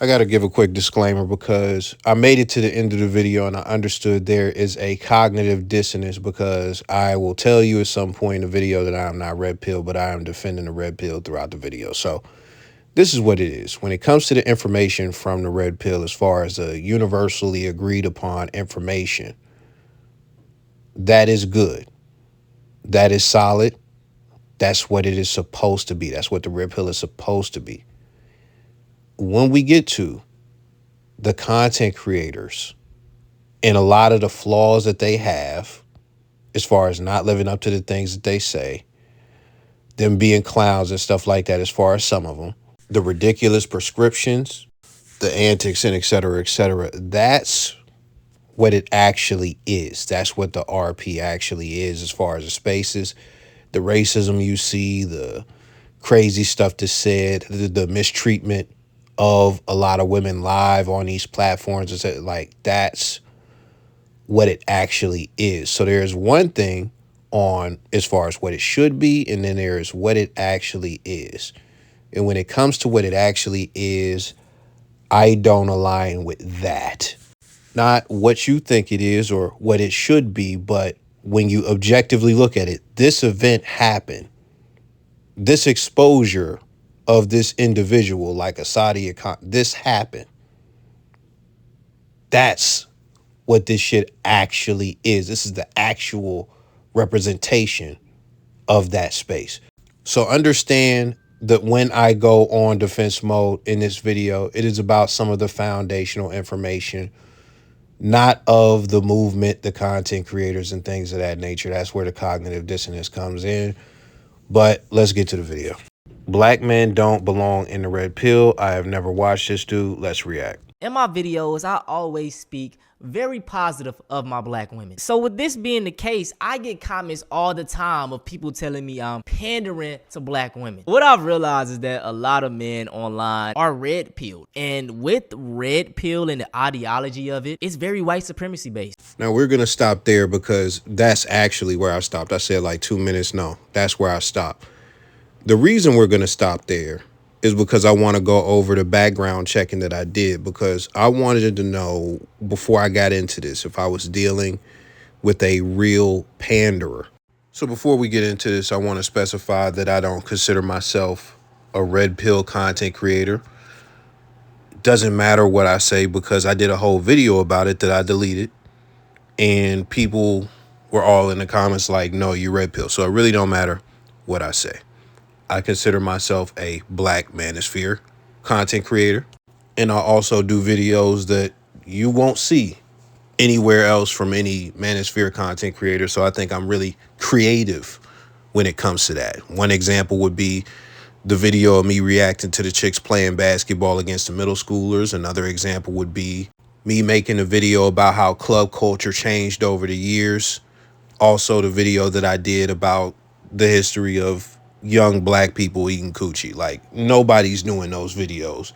I got to give a quick disclaimer because I made it to the end of the video and I understood there is a cognitive dissonance because I will tell you at some point in the video that I am not red pill, but I am defending the red pill throughout the video. So this is what it is. When it comes to the information from the red pill, as far as a universally agreed upon information, that is good. That is solid. That's what it is supposed to be. That's what the red pill is supposed to be. When we get to the content creators and a lot of the flaws that they have, as far as not living up to the things that they say, them being clowns and stuff like that, as far as some of them, the ridiculous prescriptions, the antics, and et cetera, that's what it actually is. That's what the RP actually is, as far as the spaces, the racism you see, the crazy stuff that's said, the mistreatment of a lot of women live on these platforms. Like, that's what it actually is. So there's one thing on as far as what it should be, and then there's what it actually is. And when it comes to what it actually is, I don't align with that. Not what you think it is or what it should be, but when you objectively look at it, this event happened. This exposure of this individual, like Asadi Akon, this happened. That's what this shit actually is. This is the actual representation of that space. So understand that when I go on defense mode in this video, it is about some of the foundational information, not of the movement, the content creators and things of that nature. That's where the cognitive dissonance comes in. But let's get to the video. Black men don't belong in the red pill. I have never watched this dude. Let's react. In my videos, I always speak very positive of my black women. So with this being the case, I get comments all the time of people telling me I'm pandering to black women. What I've realized is that a lot of men online are red pilled. And with red pill and the ideology of it, it's very white supremacy based. Now we're going to stop there because that's actually where I stopped. I said like 2 minutes. No, that's where I stopped. The reason we're going to stop there is because I want to go over the background checking that I did, because I wanted to know before I got into this if I was dealing with a real panderer. So before we get into this, I want to specify that I don't consider myself a red pill content creator. Doesn't matter what I say, because I did a whole video about it that I deleted, and people were all in the comments like, no, you red pill. So it really don't matter what I say. I consider myself a black manosphere content creator, and I also do videos that you won't see anywhere else from any manosphere content creator. So I think I'm really creative when it comes to that. One example would be the video of me reacting to the chicks playing basketball against the middle schoolers. Another example would be me making a video about how club culture changed over the years. Also the video that I did about the history of young black people eating coochie. Like, nobody's doing those videos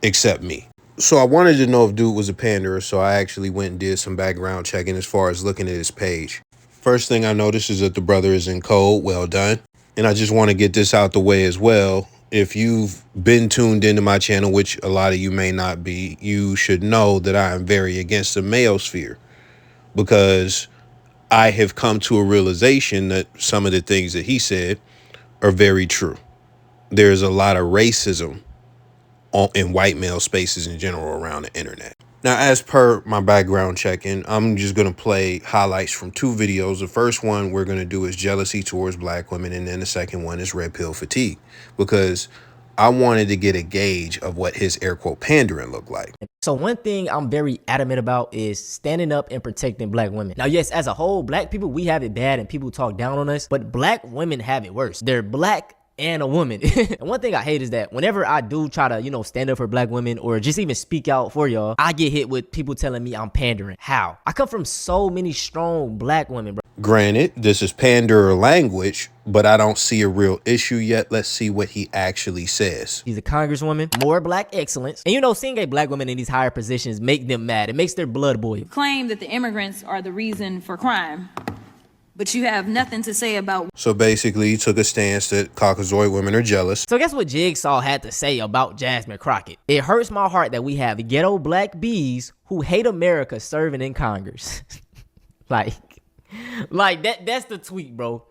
except me. So I wanted to know if dude was a panderer, so I actually went and did some background checking as far as looking at his page. First thing I noticed is that the brother is in code. Well done. And I just want to get this out the way as well. If you've been tuned into my channel, which a lot of you may not be, you should know that I am very against the mayosphere, because I have come to a realization that some of the things that he said are very true. There's a lot of racism in white male spaces in general around the internet. Now, as per my background checking, I'm just going to play highlights from 2 videos. The first one we're going to do is jealousy towards black women, and then the second one is red pill fatigue, because I wanted to get a gauge of what his air quote pandering looked like. So one thing I'm very adamant about is standing up and protecting black women. Now, yes, as a whole, black people, we have it bad and people talk down on us, but black women have it worse. They're black and a woman. And one thing I hate is that whenever I do try to, stand up for black women or just even speak out for y'all, I get hit with people telling me I'm pandering. How? I come from so many strong black women, bro. Granted, this is panderer language, but I don't see a real issue yet. Let's see what he actually says. He's a congresswoman, more black excellence. And seeing a black woman in these higher positions make them mad. It makes their blood boil. Claim that the immigrants are the reason for crime. but you have nothing to say about. So basically, he took a stance that Caucasoid women are jealous. So guess what Jigsaw had to say about Jasmine Crockett? It hurts my heart that we have ghetto black bees who hate America serving in Congress. like that's the tweet, bro.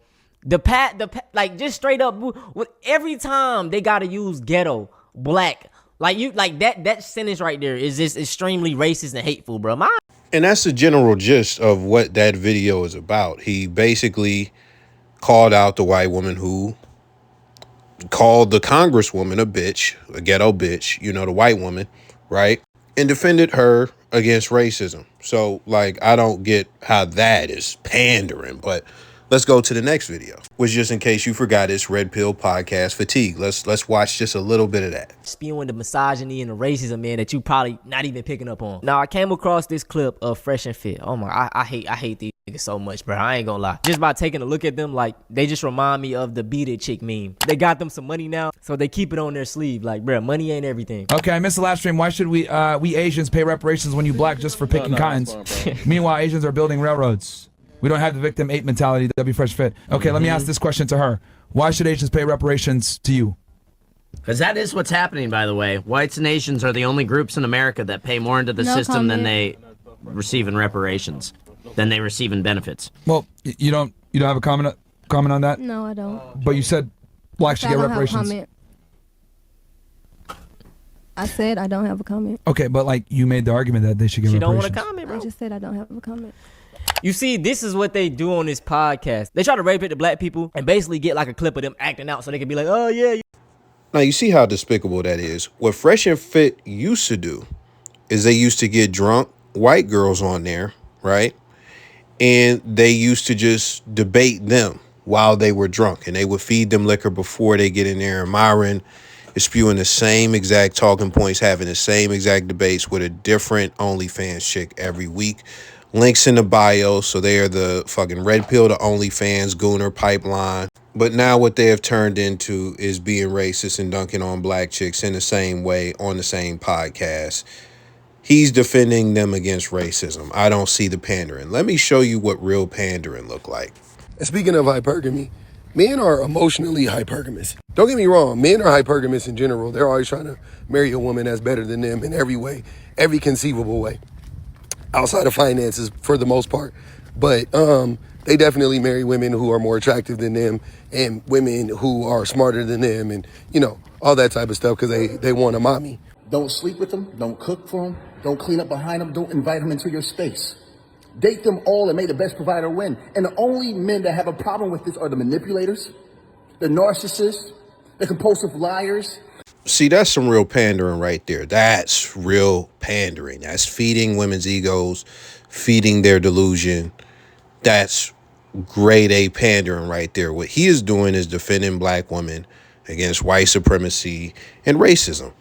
Like just straight up, with every time they gotta use ghetto black, that sentence right there is just extremely racist and hateful, bro. And that's the general gist of what that video is about. He basically called out the white woman who called the congresswoman a bitch, a ghetto bitch, the white woman, right? And defended her against racism. So, I don't get how that is pandering, but let's go to the next video, which, just in case you forgot, it's Red Pill Podcast Fatigue. Let's watch just a little bit of that. Spewing the misogyny and the racism, man, that you probably not even picking up on. Now, I came across this clip of Fresh and Fit. Oh my, I hate these niggas so much, bro. I ain't gonna lie. Just by taking a look at them, they just remind me of the Beat It chick meme. They got them some money now, so they keep it on their sleeve. Bro, money ain't everything. Okay, I missed the last stream. Why should we Asians pay reparations when you black just for picking cottons? Meanwhile, Asians are building railroads. We don't have the victim 8 mentality. W Fresh Fit. Okay, let me ask this question to her. Why should Asians pay reparations to you? Because that is what's happening, by the way. Whites and Asians are the only groups in America that pay more into the system than they receive in reparations, than they receive in benefits. Well, you don't have a comment on that? No, I don't. But you said blacks should get reparations. I said I don't have a comment. Okay, but you made the argument that they should get reparations. She don't want to comment, bro. I just said I don't have a comment. You see, this is what they do on this podcast. They try to rape it to black people and basically get a clip of them acting out so they can be like, oh yeah. Now, you see how despicable that is. What Fresh and Fit used to do is they used to get drunk white girls on there, right? And they used to just debate them while they were drunk. And they would feed them liquor before they get in there. And Myron is spewing the same exact talking points, having the same exact debates with a different OnlyFans chick every week. Links in the bio, so they are the fucking Red Pill to OnlyFans Gooner pipeline. But now what they have turned into is being racist and dunking on black chicks in the same way on the same podcast. He's defending them against racism. I don't see the pandering. Let me show you what real pandering look like. And speaking of hypergamy, men are emotionally hypergamous. Don't get me wrong, men are hypergamous in general. They're always trying to marry a woman that's better than them in every way, every conceivable way. Outside of finances for the most part. But they definitely marry women who are more attractive than them and women who are smarter than them and, all that type of stuff because they want a mommy. Don't sleep with them. Don't cook for them. Don't clean up behind them. Don't invite them into your space. Date them all and may the best provider win. And the only men that have a problem with this are the manipulators, the narcissists, the compulsive liars. See, that's some real pandering right there. That's real pandering. That's feeding women's egos, feeding their delusion. That's grade A pandering right there. What he is doing is defending black women against white supremacy and racism.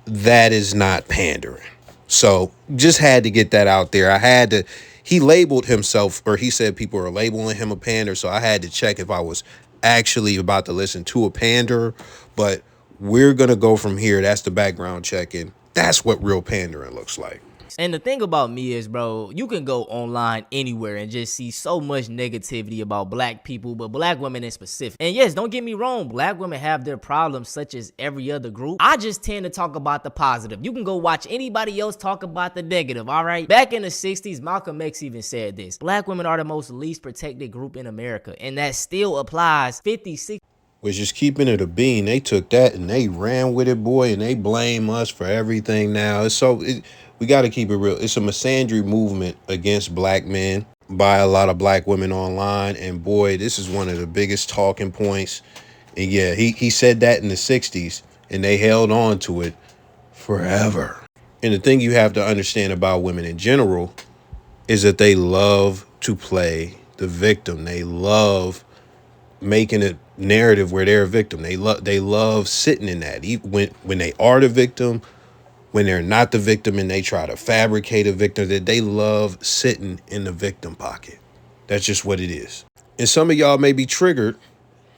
That is not pandering. So just had to get that out there. He labeled himself, or he said people are labeling him a pander. So I had to check if I was actually about to listen to a pander, but we're going to go from here. That's the background checking. That's what real pandering looks like. And the thing about me is, bro, you can go online anywhere and just see so much negativity about black people, but black women in specific. And yes, don't get me wrong, black women have their problems such as every other group. I just tend to talk about the positive. You can go watch anybody else talk about the negative, all right? Back in the 60s, Malcolm X even said this. Black women are the most least protected group in America, and that still applies 56. Was just keeping it a bean. They took that and they ran with it, boy, and they blame us for everything now. We got to keep it real. It's a misandry movement against black men by a lot of black women online. And boy, this is one of the biggest talking points. And yeah, he said that in the 60s and they held on to it forever. And the thing you have to understand about women in general is that they love to play the victim. They love making a narrative where they're a victim. They love sitting in that. Even when they are the victim, when they're not the victim and they try to fabricate a victim, that they love sitting in the victim pocket. That's just what it is. And some of y'all may be triggered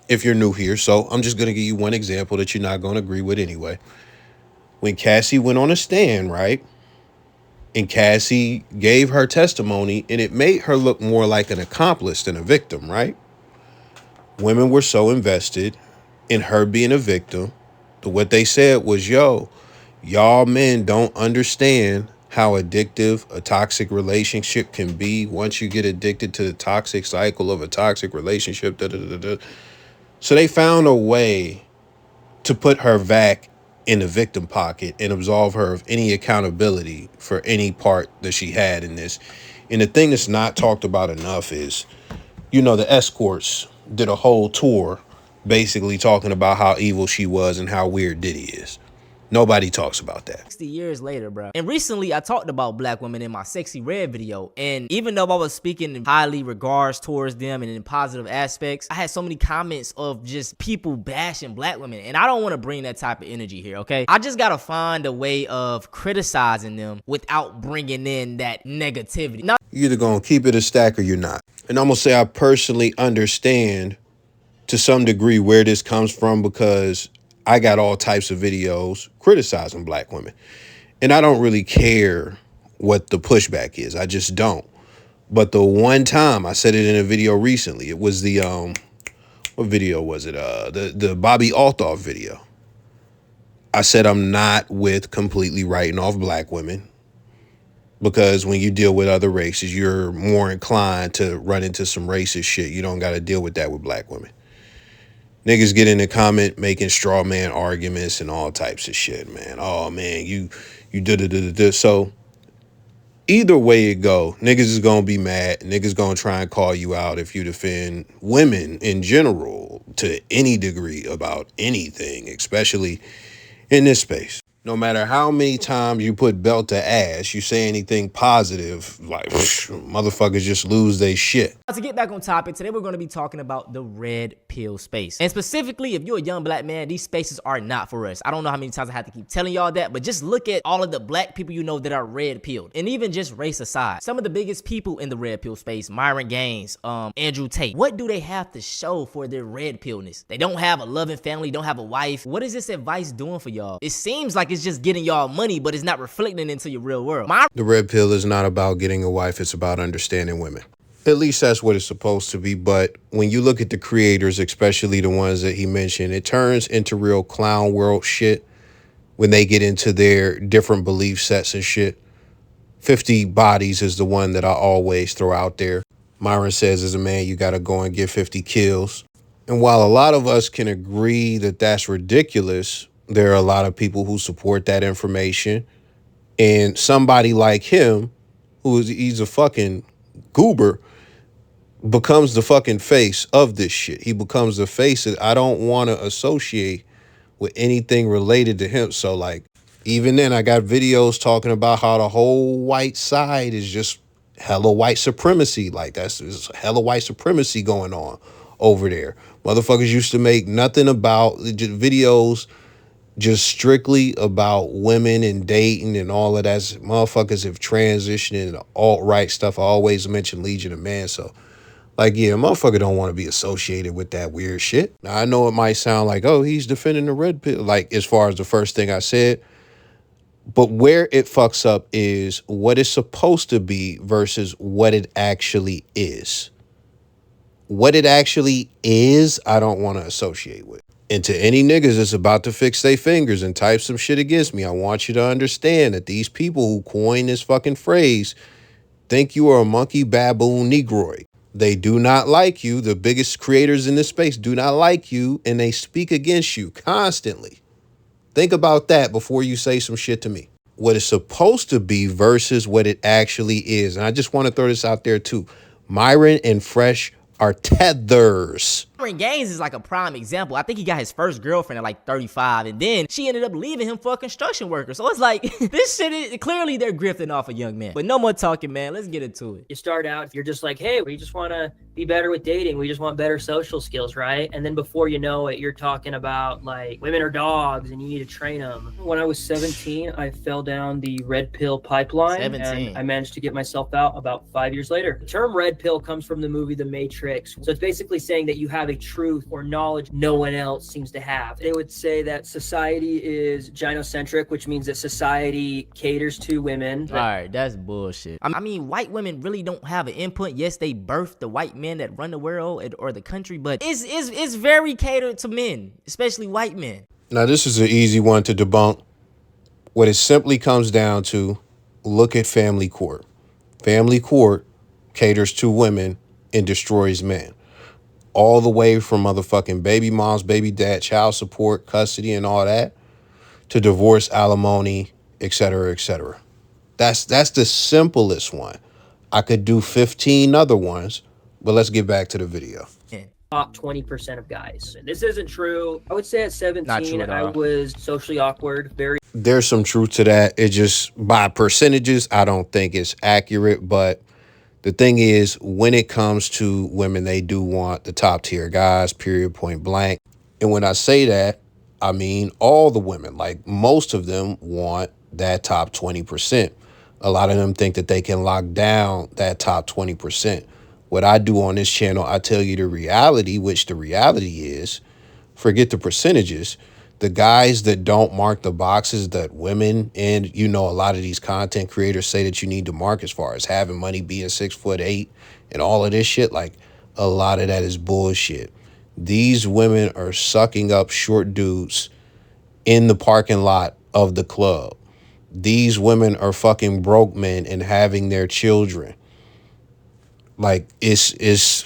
if you're new here. So I'm just going to give you one example that you're not going to agree with anyway. When Cassie went on a stand, right? And Cassie gave her testimony, and it made her look more like an accomplice than a victim, right? Women were so invested in her being a victim that what they said was, yo, y'all men don't understand how addictive a toxic relationship can be once you get addicted to the toxic cycle of a toxic relationship. Da, da, da, da. So they found a way to put her back in the victim pocket and absolve her of any accountability for any part that she had in this. And the thing that's not talked about enough is, you know, the escorts did a whole tour basically talking about how evil she was and how weird Diddy is. Nobody talks about that. 60 years later, bro. And recently I talked about black women in my Sexy Red video. And even though I was speaking in highly regards towards them and in positive aspects, I had so many comments of just people bashing black women. And I don't want to bring that type of energy here, okay? I just got to find a way of criticizing them without bringing in that negativity. Now, You're either going to keep it a stack or you're not. And I'm going to say I personally understand to some degree where this comes from, because I got all types of videos criticizing black women. And I don't really care what the pushback is. I just don't. But the one time, I said it in a video recently, it was the, what video was it? The Bobby Altoff video. I said I'm not with completely writing off black women, because when you deal with other races, you're more inclined to run into some racist shit. You don't got to deal with that with black women. Niggas get in the comment making straw man arguments and all types of shit, man. Oh, man, you da-da-da-da-da. So either way it go, niggas is going to be mad. Niggas going to try and call you out if you defend women in general to any degree about anything, especially in this space. No matter how many times you put belt to ass, you say anything positive, like, motherfuckers just lose their shit. to get back on topic, today we're going to be talking about the red pill space. And specifically, if you're a young black man, these spaces are not for us. I don't know how many times I have to keep telling y'all that, but just look at all of the black people you know that are red pilled. And even just race aside, some of the biggest people in the red pill space, Myron Gaines, Andrew Tate, what do they have to show for their red pillness? They don't have a loving family, don't have a wife. What is this advice doing for y'all? It seems like it's just getting y'all money, but it's not reflecting into your real world. The red pill is not about getting a wife, it's about understanding women. At least that's what it's supposed to be. But when you look at the creators, especially the ones that he mentioned, it turns into real clown world shit when they get into their different belief sets and shit. 50 bodies is the one that I always throw out there. Myron says, as a man, you got to go and get 50 kills. And while a lot of us can agree that that's ridiculous, there are a lot of people who support that information. And somebody like him, he's a fucking goober, becomes the fucking face of this shit. He becomes the face that I don't want to associate with anything related to him. So, like, even then, I got videos talking about how the whole white side is just hella white supremacy. Like, there's hella white supremacy going on over there. Motherfuckers used to make nothing about videos just strictly about women and dating and all of that. Motherfuckers have transitioned into alt-right stuff. I always mention Legion of Man. So, like, yeah, motherfucker don't want to be associated with that weird shit. Now, I know it might sound like, oh, he's defending the red pill, like, as far as the first thing I said. But where it fucks up is what it's supposed to be versus what it actually is. What it actually is, I don't want to associate with. And to any niggas that's about to fix their fingers and type some shit against me, I want you to understand that these people who coined this fucking phrase think you are a monkey baboon negroid. They do not like you. The biggest creators in this space do not like you, and they speak against you constantly. Think about that before you say some shit to me. What it's supposed to be versus what it actually is. And I just want to throw this out there too. Myron and Fresh are tethers. Myron Gaines is like a prime example. I think he got his first girlfriend at like 35, and then she ended up leaving him for a construction worker. So it's like, this shit is clearly they're grifting off a young man. But no more talking, man. Let's get into it. You start out, if you're just like, hey, we just want to be better with dating. We just want better social skills, right? And then before you know it, you're talking about like women are dogs and you need to train them. When I was 17, I fell down the red pill pipeline. 17. And I managed to get myself out about 5 years later. The term red pill comes from the movie The Matrix. So it's basically saying that you have have a truth or knowledge no one else seems to have. They would say that society is gynocentric, which means that society caters to women. All right, that's bullshit. I mean, white women really don't have an input. Yes, they birthed the white men that run the world or the country, but it's very catered to men, especially white men. Now, this is an easy one to debunk. What it simply comes down to, look at family court. Family court caters to women and destroys men. All the way from motherfucking baby moms, baby dad, child support, custody, and all that, to divorce, alimony, etc., etc. That's the simplest one. I could do 15 other ones, but let's get back to the video. Top 20% of guys. This isn't true. I would say at 17, at I all. was socially awkward, very There's some truth to that. It just, by percentages, I don't think it's accurate. But the thing is, when it comes to women, they do want the top tier guys, period, point blank. And when I say that, I mean all the women. Like, most of them want that top 20%. A lot of them think that they can lock down that top 20%. What I do on this channel, I tell you the reality, which the reality is, forget the percentages. The guys that don't mark the boxes that women and, a lot of these content creators say that you need to mark, as far as having money, being 6'8", and all of this shit, like, a lot of that is bullshit. These women are sucking up short dudes in the parking lot of the club. These women are fucking broke men and having their children. Like, it's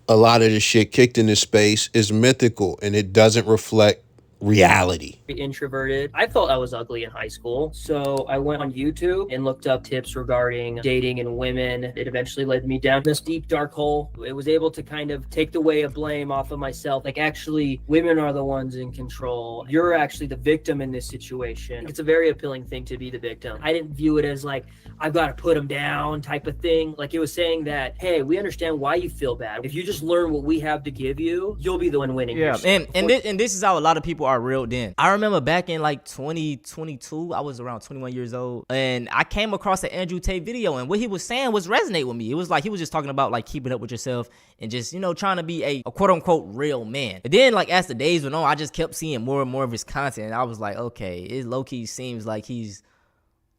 a lot of the shit kicked into space is mythical, and it doesn't reflect reality. introverted. I felt I was ugly in high school. So I went on YouTube and looked up tips regarding dating and women. It eventually led me down this deep, dark hole. It was able to kind of take the weight of blame off of myself. Like, actually, women are the ones in control. You're actually the victim in this situation. It's a very appealing thing to be the victim. I didn't view it as like, I've got to put them down type of thing. Like, it was saying that, hey, we understand why you feel bad. If you just learn what we have to give you, you'll be the one winning. Yeah, and this is how a lot of people are reeled in. I remember back in like 2022, I was around 21 years old, and I came across an Andrew Tate video, and what he was saying was resonate with me. It was like he was just talking about like keeping up with yourself and just, trying to be a quote unquote real man. And then, like, as the days went on, I just kept seeing more and more of his content, and I was like, okay, it low-key seems like he's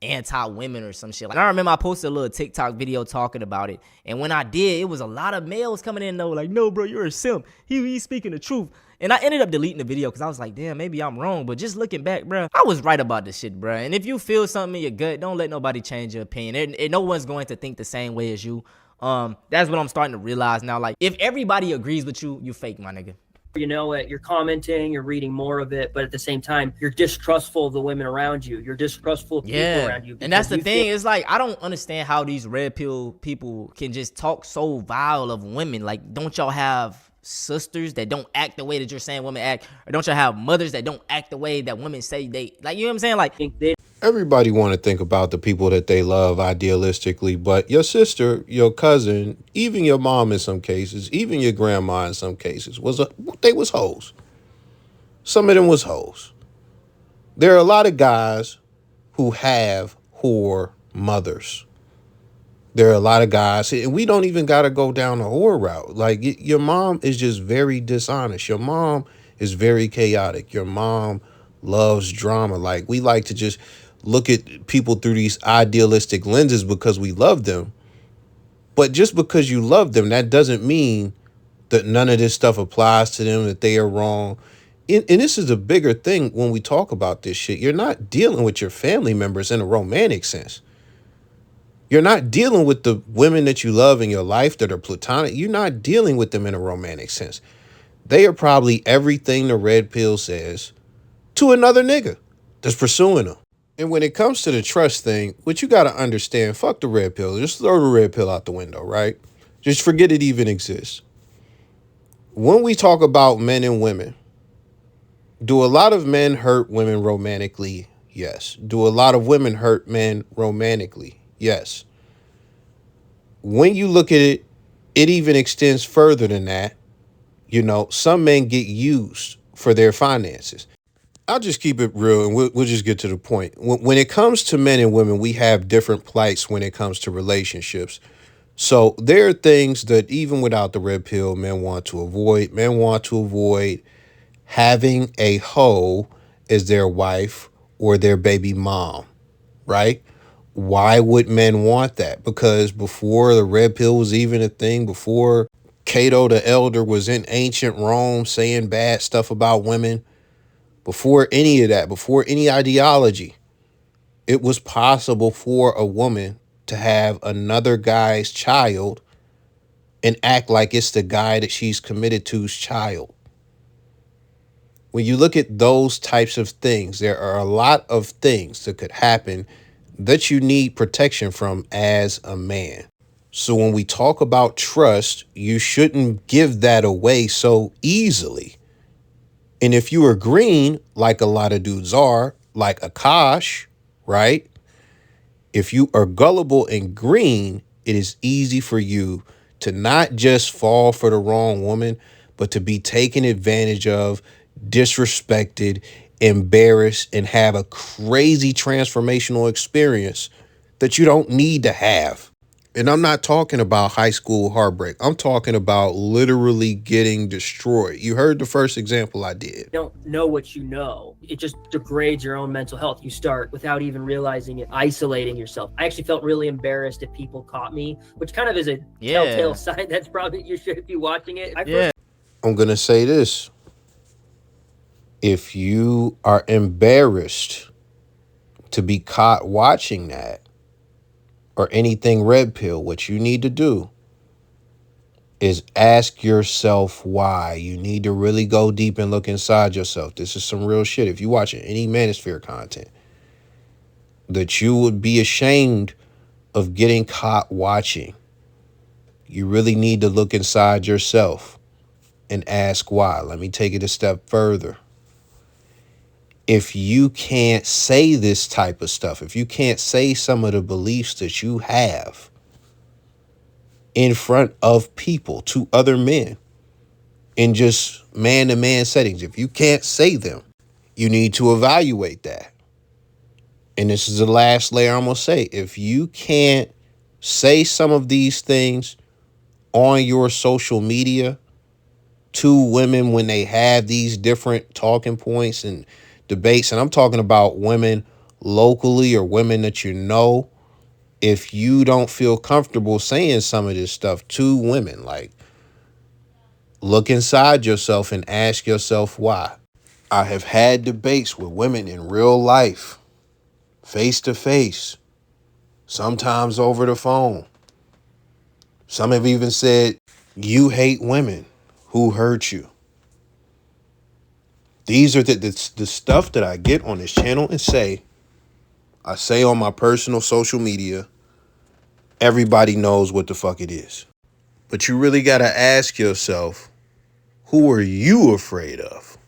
anti-women or some shit. Like, I remember I posted a little TikTok video talking about it, and when I did, it was a lot of males coming in though, like, no bro, you're a simp, he's speaking the truth. And I ended up deleting the video because I was like, damn, maybe I'm wrong. But just looking back, bro, I was right about this shit, bro. And if you feel something in your gut, don't let nobody change your opinion. No one's going to think the same way as you. That's what I'm starting to realize now. Like, if everybody agrees with you, you fake, my nigga. You know it, you're commenting, you're reading more of it, but at the same time, you're distrustful of the women around you. You're distrustful of people around you. And that's the thing. It's like, I don't understand how these red pill people can just talk so vile of women. Like, don't y'all have sisters that don't act the way that you're saying women act? Or don't y'all have mothers that don't act the way that women say they, like, you know what I'm saying? Like, Everybody want to think about the people that they love idealistically, but your sister, your cousin, even your mom in some cases, even your grandma in some cases, they was hoes. Some of them was hoes. There are a lot of guys who have whore mothers. There are a lot of guys, and we don't even got to go down the whore route. Like, your mom is just very dishonest. Your mom is very chaotic. Your mom loves drama. Like, we like to just look at people through these idealistic lenses because we love them. But just because you love them, that doesn't mean that none of this stuff applies to them, that they are wrong. And this is a bigger thing when we talk about this shit. You're not dealing with your family members in a romantic sense. You're not dealing with the women that you love in your life that are platonic. You're not dealing with them in a romantic sense. They are probably everything the red pill says to another nigga that's pursuing them. And when it comes to the trust thing, what you got to understand, fuck the red pill. Just throw the red pill out the window, right? Just forget it even exists. When we talk about men and women, do a lot of men hurt women romantically? Yes. Do a lot of women hurt men romantically? Yes. When you look at it, it even extends further than that. Some men get used for their finances. I'll just keep it real, and we'll just get to the point. When it comes to men and women, we have different plights when it comes to relationships. So there are things that even without the red pill, men want to avoid. Men want to avoid having a hoe as their wife or their baby mom, right? Why would men want that? Because before the red pill was even a thing, before Cato the Elder was in ancient Rome saying bad stuff about women, before any of that, before any ideology, it was possible for a woman to have another guy's child and act like it's the guy that she's committed to's child. When you look at those types of things, there are a lot of things that could happen that you need protection from as a man. So when we talk about trust, you shouldn't give that away so easily. And if you are green, like a lot of dudes are, like Akash, right? If you are gullible and green, it is easy for you to not just fall for the wrong woman, but to be taken advantage of, disrespected, embarrassed, and have a crazy transformational experience that you don't need to have. And I'm not talking about high school heartbreak. I'm talking about literally getting destroyed. You heard the first example I did. You don't know what you know. It just degrades your own mental health. You start without even realizing it, isolating yourself. I actually felt really embarrassed if people caught me, which kind of is a telltale sign that's probably you should be watching it. I'm going to say this. If you are embarrassed to be caught watching that or anything red pill, what you need to do is ask yourself why. You need to really go deep and look inside yourself. This is some real shit. If you're watching any Manosphere content, that you would be ashamed of getting caught watching, you really need to look inside yourself and ask why. Let me take it a step further. If you can't say this type of stuff, if you can't say some of the beliefs that you have in front of people, to other men, in just man-to-man settings, if you can't say them, you need to evaluate that. And this is the last layer I'm going to say. If you can't say some of these things on your social media to women when they have these different talking points and debates, and I'm talking about women locally or women that you know, if you don't feel comfortable saying some of this stuff to women, like, look inside yourself and ask yourself why. I have had debates with women in real life, face to face, sometimes over the phone. Some have even said, you hate women. Who hurt you? These are the stuff that I get on this channel and I say on my personal social media. Everybody knows what the fuck it is. But you really got to ask yourself, who are you afraid of?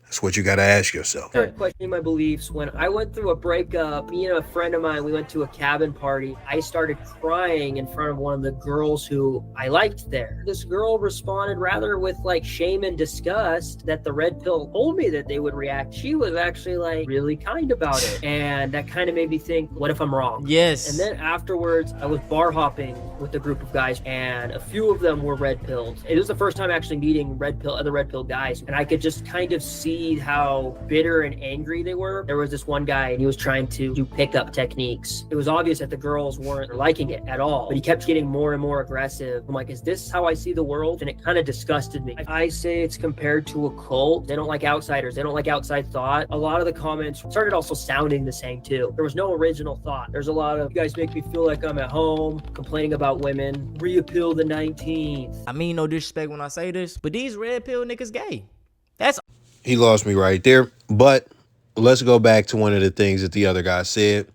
That's what you got to ask yourself. Started questioning my beliefs when I went through a breakup. Me and a friend of mine, we went to a cabin party. I started crying in front of one of the girls who I liked there. This girl responded rather with like shame and disgust that the red pill told me that they would react. She was actually like really kind about it. And that kind of made me think, what if I'm wrong? Yes. And then afterwards, I was bar hopping with a group of guys and a few of them were red pilled. It was the first time actually meeting other red pill guys. And I could just kind of see how bitter and angry they were. There was this one guy and he was trying to do pickup techniques. It was obvious that the girls weren't liking it at all, but he kept getting more and more aggressive. I'm like, is this how I see the world? And it kind of disgusted me. I say it's compared to a cult. They don't like outsiders. They don't like outside thought. A lot of the comments started also sounding the same too. There was no original thought. There's a lot of, you guys make me feel like I'm at home, complaining about women, re-appeal the 19th. I mean no disrespect when I say this, but these red pill niggas gay. That's He lost me right there. But let's go back to one of the things that the other guy said.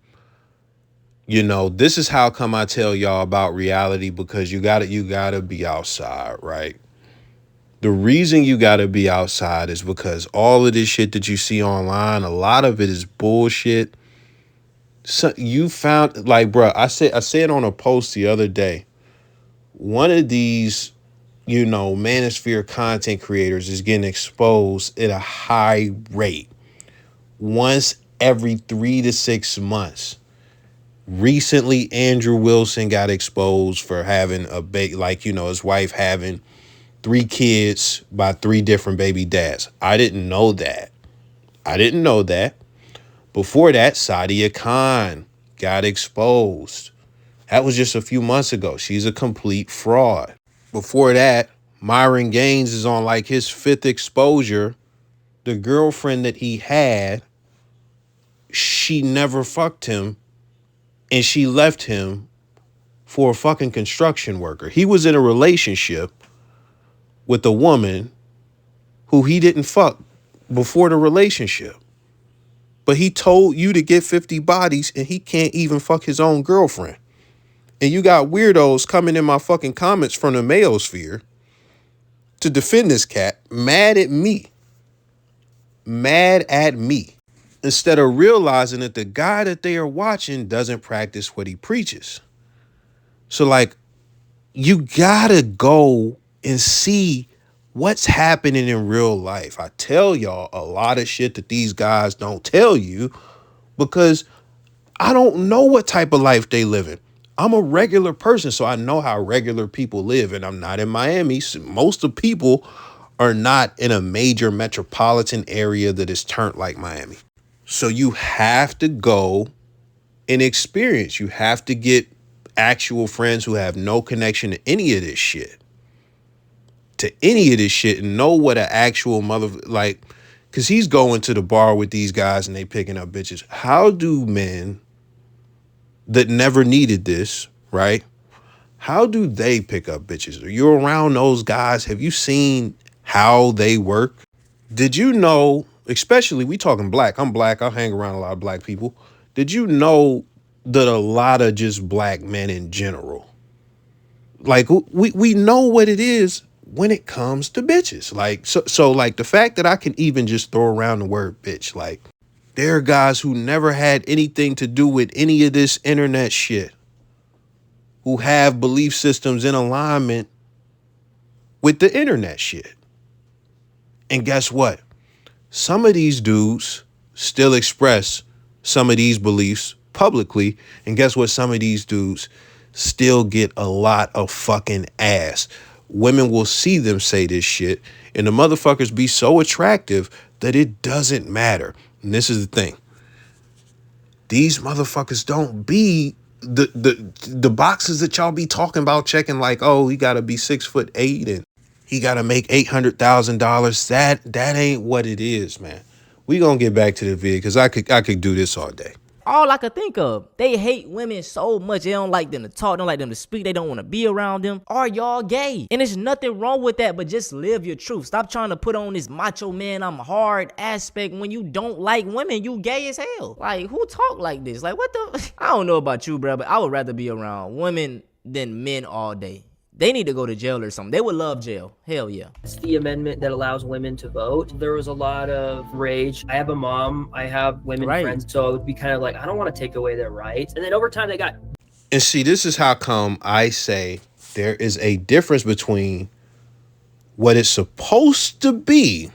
You know, this is how come I tell y'all about reality, because you gotta be outside, right? The reason you gotta be outside is because all of this shit that you see online, a lot of it is bullshit. So you found, like, bro, I said on a post the other day, one of these, you know, Manosphere content creators is getting exposed at a high rate once every 3 to 6 months. Recently, Andrew Wilson got exposed for having a his wife having 3 kids by 3 different baby dads. I didn't know that. Before that, Sadia Khan got exposed. That was just a few months ago. She's a complete fraud. Before that, Myron Gaines is on like his 5th exposure. The girlfriend that he had, she never fucked him, and she left him for a fucking construction worker. He was in a relationship with a woman who he didn't fuck before the relationship. But he told you to get 50 bodies and he can't even fuck his own girlfriend. And you got weirdos coming in my fucking comments from the mayosphere to defend this cat, mad at me. Instead of realizing that the guy that they are watching doesn't practice what he preaches. So like, you gotta go and see what's happening in real life. I tell y'all a lot of shit that these guys don't tell you because I don't know what type of life they live in. I'm a regular person, so I know how regular people live, and I'm not in Miami. So most of people are not in a major metropolitan area that is turned like Miami. So you have to go and experience. You have to get actual friends who have no connection to any of this shit. And know what an actual because he's going to the bar with these guys and they picking up bitches. How do men that never needed this, right? How do they pick up bitches? Are you around those guys? Have you seen how they work? Did you know, especially we talking black, I'm black, I hang around a lot of black people. Did you know that a lot of just black men in general, like we know what it is when it comes to bitches. Like, so like the fact that I can even just throw around the word bitch, like there are guys who never had anything to do with any of this internet shit, who have belief systems in alignment with the internet shit. And guess what? Some of these dudes still express some of these beliefs publicly. And guess what? Some of these dudes still get a lot of fucking ass. Women will see them say this shit, and the motherfuckers be so attractive that it doesn't matter. And this is the thing. These motherfuckers don't be the boxes that y'all be talking about checking, like, oh, he gotta be 6'8" and he gotta make $800,000. That ain't what it is, man. We gonna get back to the video because I could do this all day. All I could think of, they hate women so much. They don't like them to talk, don't like them to speak. They don't want to be around them. Are y'all gay? And there's nothing wrong with that, but just live your truth. Stop trying to put on this macho man, I'm hard aspect when you don't like women. You gay as hell. Like, who talk like this? Like, what the? I don't know about you, bro, but I would rather be around women than men all day. They need to go to jail or something. They would love jail. Hell yeah. It's the amendment that allows women to vote. There was a lot of rage. I have a mom. I have women friends. So it would be kind of like, I don't want to take away their rights. And then over time they got... And see, this is how come I say there is a difference between what it's supposed to be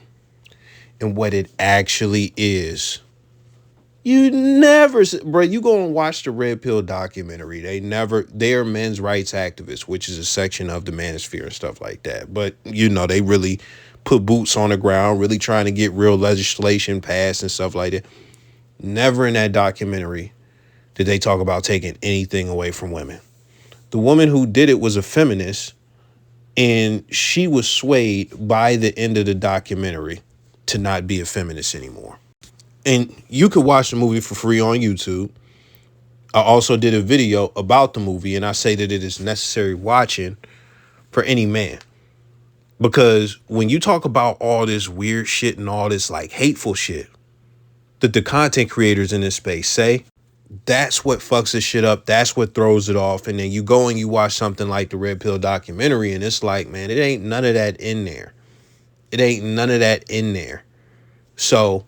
and what it actually is. You never, bro, you go and watch the Red Pill documentary. They are men's rights activists, which is a section of the manosphere and stuff like that. But, you know, they really put boots on the ground, really trying to get real legislation passed and stuff like that. Never in that documentary did they talk about taking anything away from women. The woman who did it was a feminist, and she was swayed by the end of the documentary to not be a feminist anymore. And you could watch the movie for free on YouTube. I also did a video about the movie, and I say that it is necessary watching for any man. Because when you talk about all this weird shit and all this like hateful shit that the content creators in this space say, that's what fucks this shit up. That's what throws it off. And then you go and you watch something like the Red Pill documentary, and it's like, man, it ain't none of that in there. So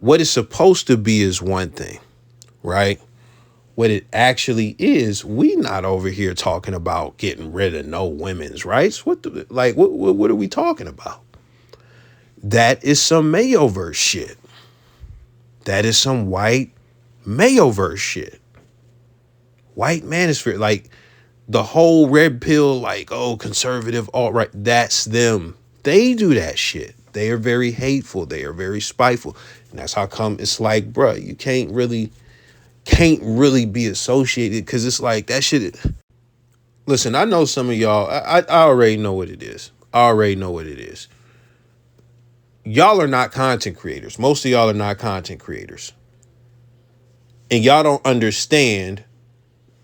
what it's supposed to be is one thing, right? What it actually is, we not over here talking about getting rid of no women's rights. What are we talking about? That is some Mayoverse shit. That is some white Mayoverse shit. white manosphere, like the whole red pill, like, oh, conservative, alt-right, that's them. They do that shit. They are very hateful. They are very spiteful. And that's how come it's like, bruh, you can't really be associated, because it's like that shit. Listen, I know some of y'all, I already know what it is. I already know what it is. Y'all are not content creators. Most of y'all are not content creators. And y'all don't understand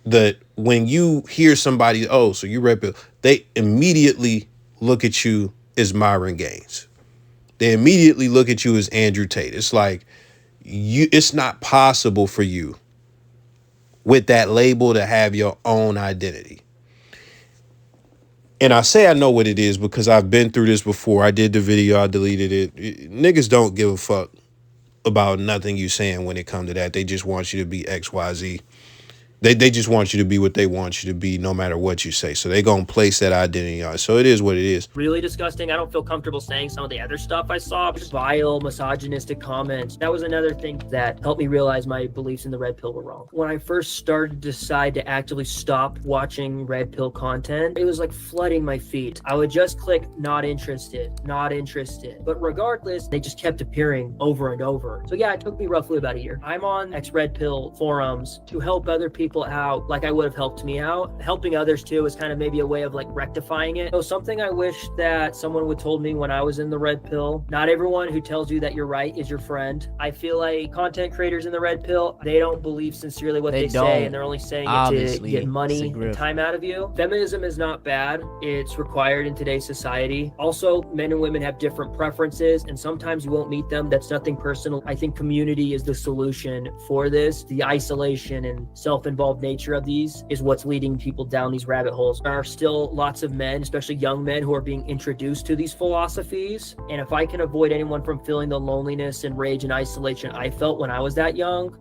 that when you hear somebody, oh, so you red pill, they immediately look at you as Myron Gaines. They immediately look at you as Andrew Tate. It's like, it's not possible for you with that label to have your own identity. And I say I know what it is because I've been through this before. I did the video, I deleted it. Niggas don't give a fuck about nothing you saying when it comes to that. They just want you to be XYZ. They just want you to be what they want you to be, no matter what you say. So they gonna place that identity on. So it is what it is. Really disgusting. I don't feel comfortable saying some of the other stuff I saw. Just vile, misogynistic comments. That was another thing that helped me realize my beliefs in the red pill were wrong. When I first started to decide to actively stop watching red pill content, it was like flooding my feed. I would just click not interested, not interested. But regardless, they just kept appearing over and over. So yeah, it took me roughly about a year. I'm on ex-red pill forums to help other people out like I would have helped me out. Helping others too is kind of maybe a way of like rectifying it. So something I wish that someone would told me when I was in the red pill, not everyone who tells you that you're right is your friend. I feel like content creators in the red pill, they don't believe sincerely what they say, and they're only saying it to get money and time out of you. Feminism is not bad. It's required in today's society. Also, men and women have different preferences, and sometimes you won't meet them. That's nothing personal. I think community is the solution for this. The isolation and self-involved nature of these is what's leading people down these rabbit holes. There are still lots of men, especially young men, who are being introduced to these philosophies. And if I can avoid anyone from feeling the loneliness and rage and isolation I felt when I was that young,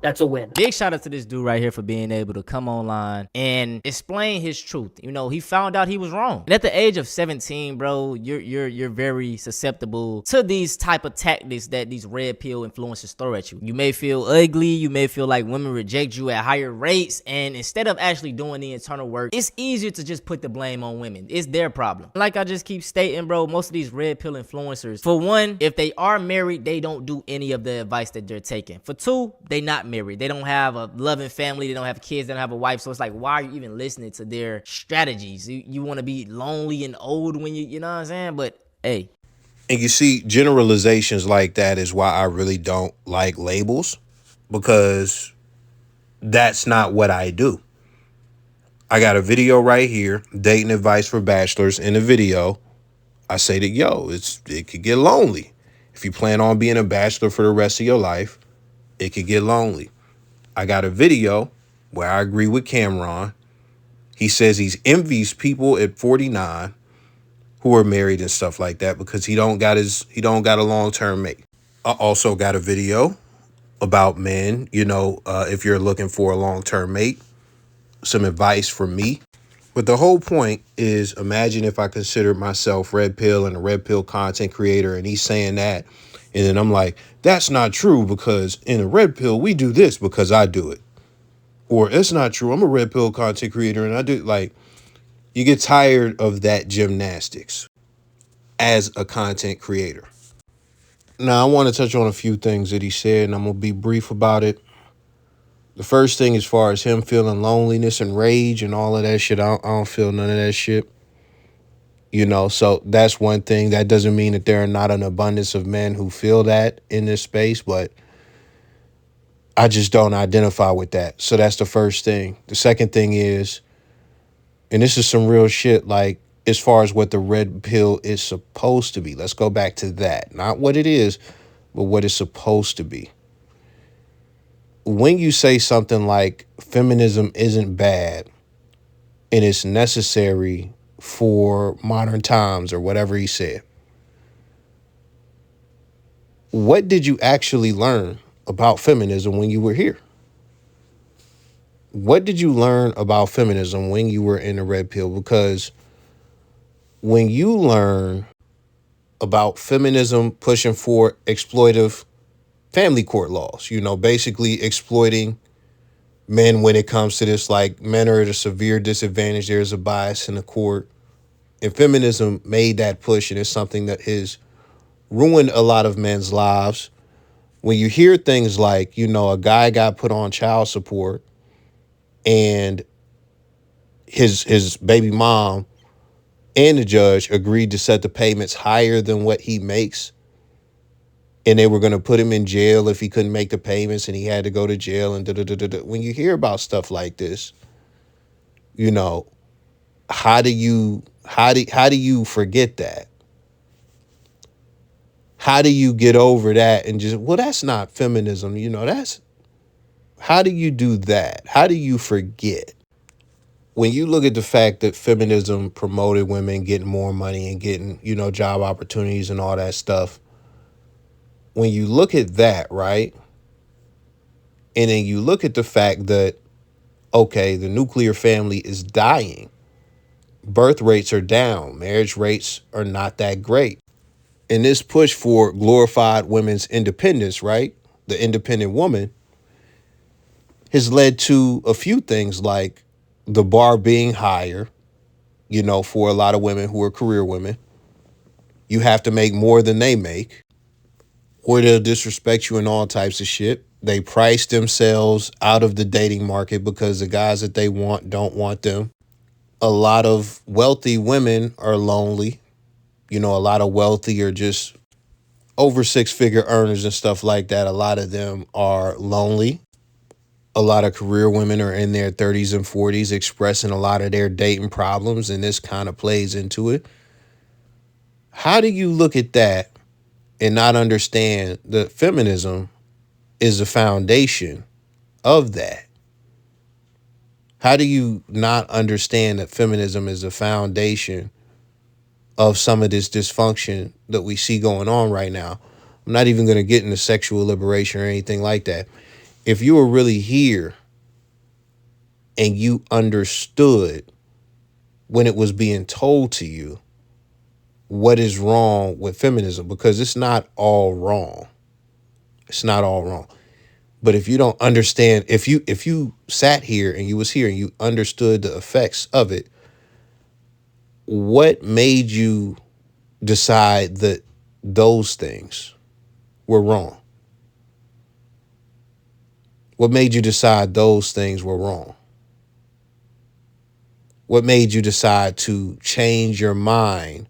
that's a win. Big shout out to this dude right here for being able to come online and explain his truth. You know, he found out he was wrong. And at the age of 17, bro, you're very susceptible to these type of tactics that these red pill influencers throw at you. You may feel ugly, you may feel like women reject you at higher rates, and instead of actually doing the internal work, it's easier to just put the blame on women. It's their problem. Like I just keep stating, bro, most of these red pill influencers, for one, if they are married, they don't do any of the advice that they're taking. For two, they not married. They don't have a loving family. They don't have kids. They don't have a wife. So it's like, why are you even listening to their strategies? You want to be lonely and old when you know what I'm saying? But hey. And you see, generalizations like that is why I really don't like labels, because that's not what I do. I got a video right here, dating advice for bachelors. In the video, I say that, yo, it could get lonely. If you plan on being a bachelor for the rest of your life, it could get lonely. I got a video where I agree with Cameron. He says he envies people at 49 who are married and stuff like that because he don't got a long-term mate. I also got a video about men, if you're looking for a long-term mate, some advice from me. But the whole point is, imagine if I considered myself red pill and a red pill content creator, and he's saying that, and then I'm like, that's not true because in a red pill, we do this because I do it. Or it's not true. I'm a red pill content creator and I do, like, you get tired of that gymnastics as a content creator. Now, I want to touch on a few things that he said, and I'm going to be brief about it. The first thing, as far as him feeling loneliness and rage and all of that shit, I don't feel none of that shit. So that's one thing. That doesn't mean that there are not an abundance of men who feel that in this space, but I just don't identify with that. So that's the first thing. The second thing is, and this is some real shit, like, as far as what the red pill is supposed to be. Let's go back to that. Not what it is, but what it's supposed to be. When you say something like feminism isn't bad and it's necessary for modern times, or whatever he said, what did you actually learn about feminism when you were here? What did you learn about feminism when you were in the red pill? Because when you learn about feminism pushing for exploitive family court laws, basically exploiting Men, when it comes to this, like, men are at a severe disadvantage. There's a bias in the court. And feminism made that push, and it's something that has ruined a lot of men's lives. When you hear things like, you know, a guy got put on child support and his baby mom and the judge agreed to set the payments higher than what he makes, and they were going to put him in jail if he couldn't make the payments, and he had to go to jail, and da-da-da-da-da. When you hear about stuff like this, you know, how do you forget that? How do you get over that and just, well, that's not feminism, you know, how do you do that? How do you forget? When you look at the fact that feminism promoted women getting more money and getting, you know, job opportunities and all that stuff, when you look at that, right? And then you look at the fact that, okay, the nuclear family is dying. Birth rates are down. Marriage rates are not that great. And this push for glorified women's independence, right? The independent woman has led to a few things like the bar being higher, you know, for a lot of women who are career women. You have to make more than they make, or they'll disrespect you and all types of shit. They price themselves out of the dating market because the guys that they want don't want them. A lot of wealthy women are lonely. You know, a lot of wealthy or just over 6-figure earners and stuff like that. A lot of them are lonely. A lot of career women are in their 30s and 40s expressing a lot of their dating problems, and this kind of plays into it. How do you look at that and not understand that feminism is the foundation of that? How do you not understand that feminism is the foundation of some of this dysfunction that we see going on right now? I'm not even going to get into sexual liberation or anything like that. If you were really here and you understood when it was being told to you what is wrong with feminism, because it's not all wrong. It's not all wrong. But if you don't understand, if you sat here and you was here and you understood the effects of it, what made you decide that those things were wrong? What made you decide those things were wrong? What made you decide to change your mind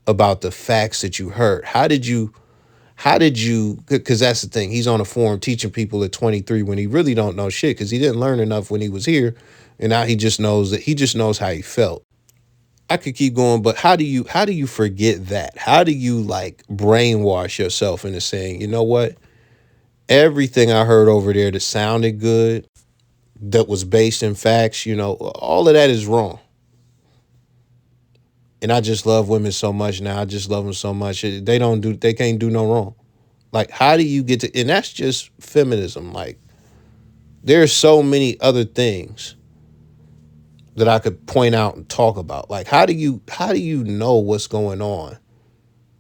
about the facts that you heard? How did you, because that's the thing, he's on a forum teaching people at 23 when he really don't know shit, because he didn't learn enough when he was here, and now he just knows how he felt. I could keep going, but how do you forget that? How do you like brainwash yourself into saying, you know what? Everything I heard over there that sounded good, that was based in facts, you know, all of that is wrong. And I just love women so much now. I just love them so much. They can't do no wrong. Like, how do you get to, and that's just feminism. Like, there's so many other things that I could point out and talk about. Like, how do you know what's going on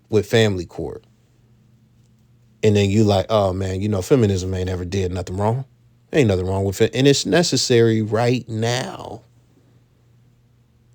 with family court? And then you like, oh man, you know, feminism ain't ever did nothing wrong. Ain't nothing wrong with it. And it's necessary right now.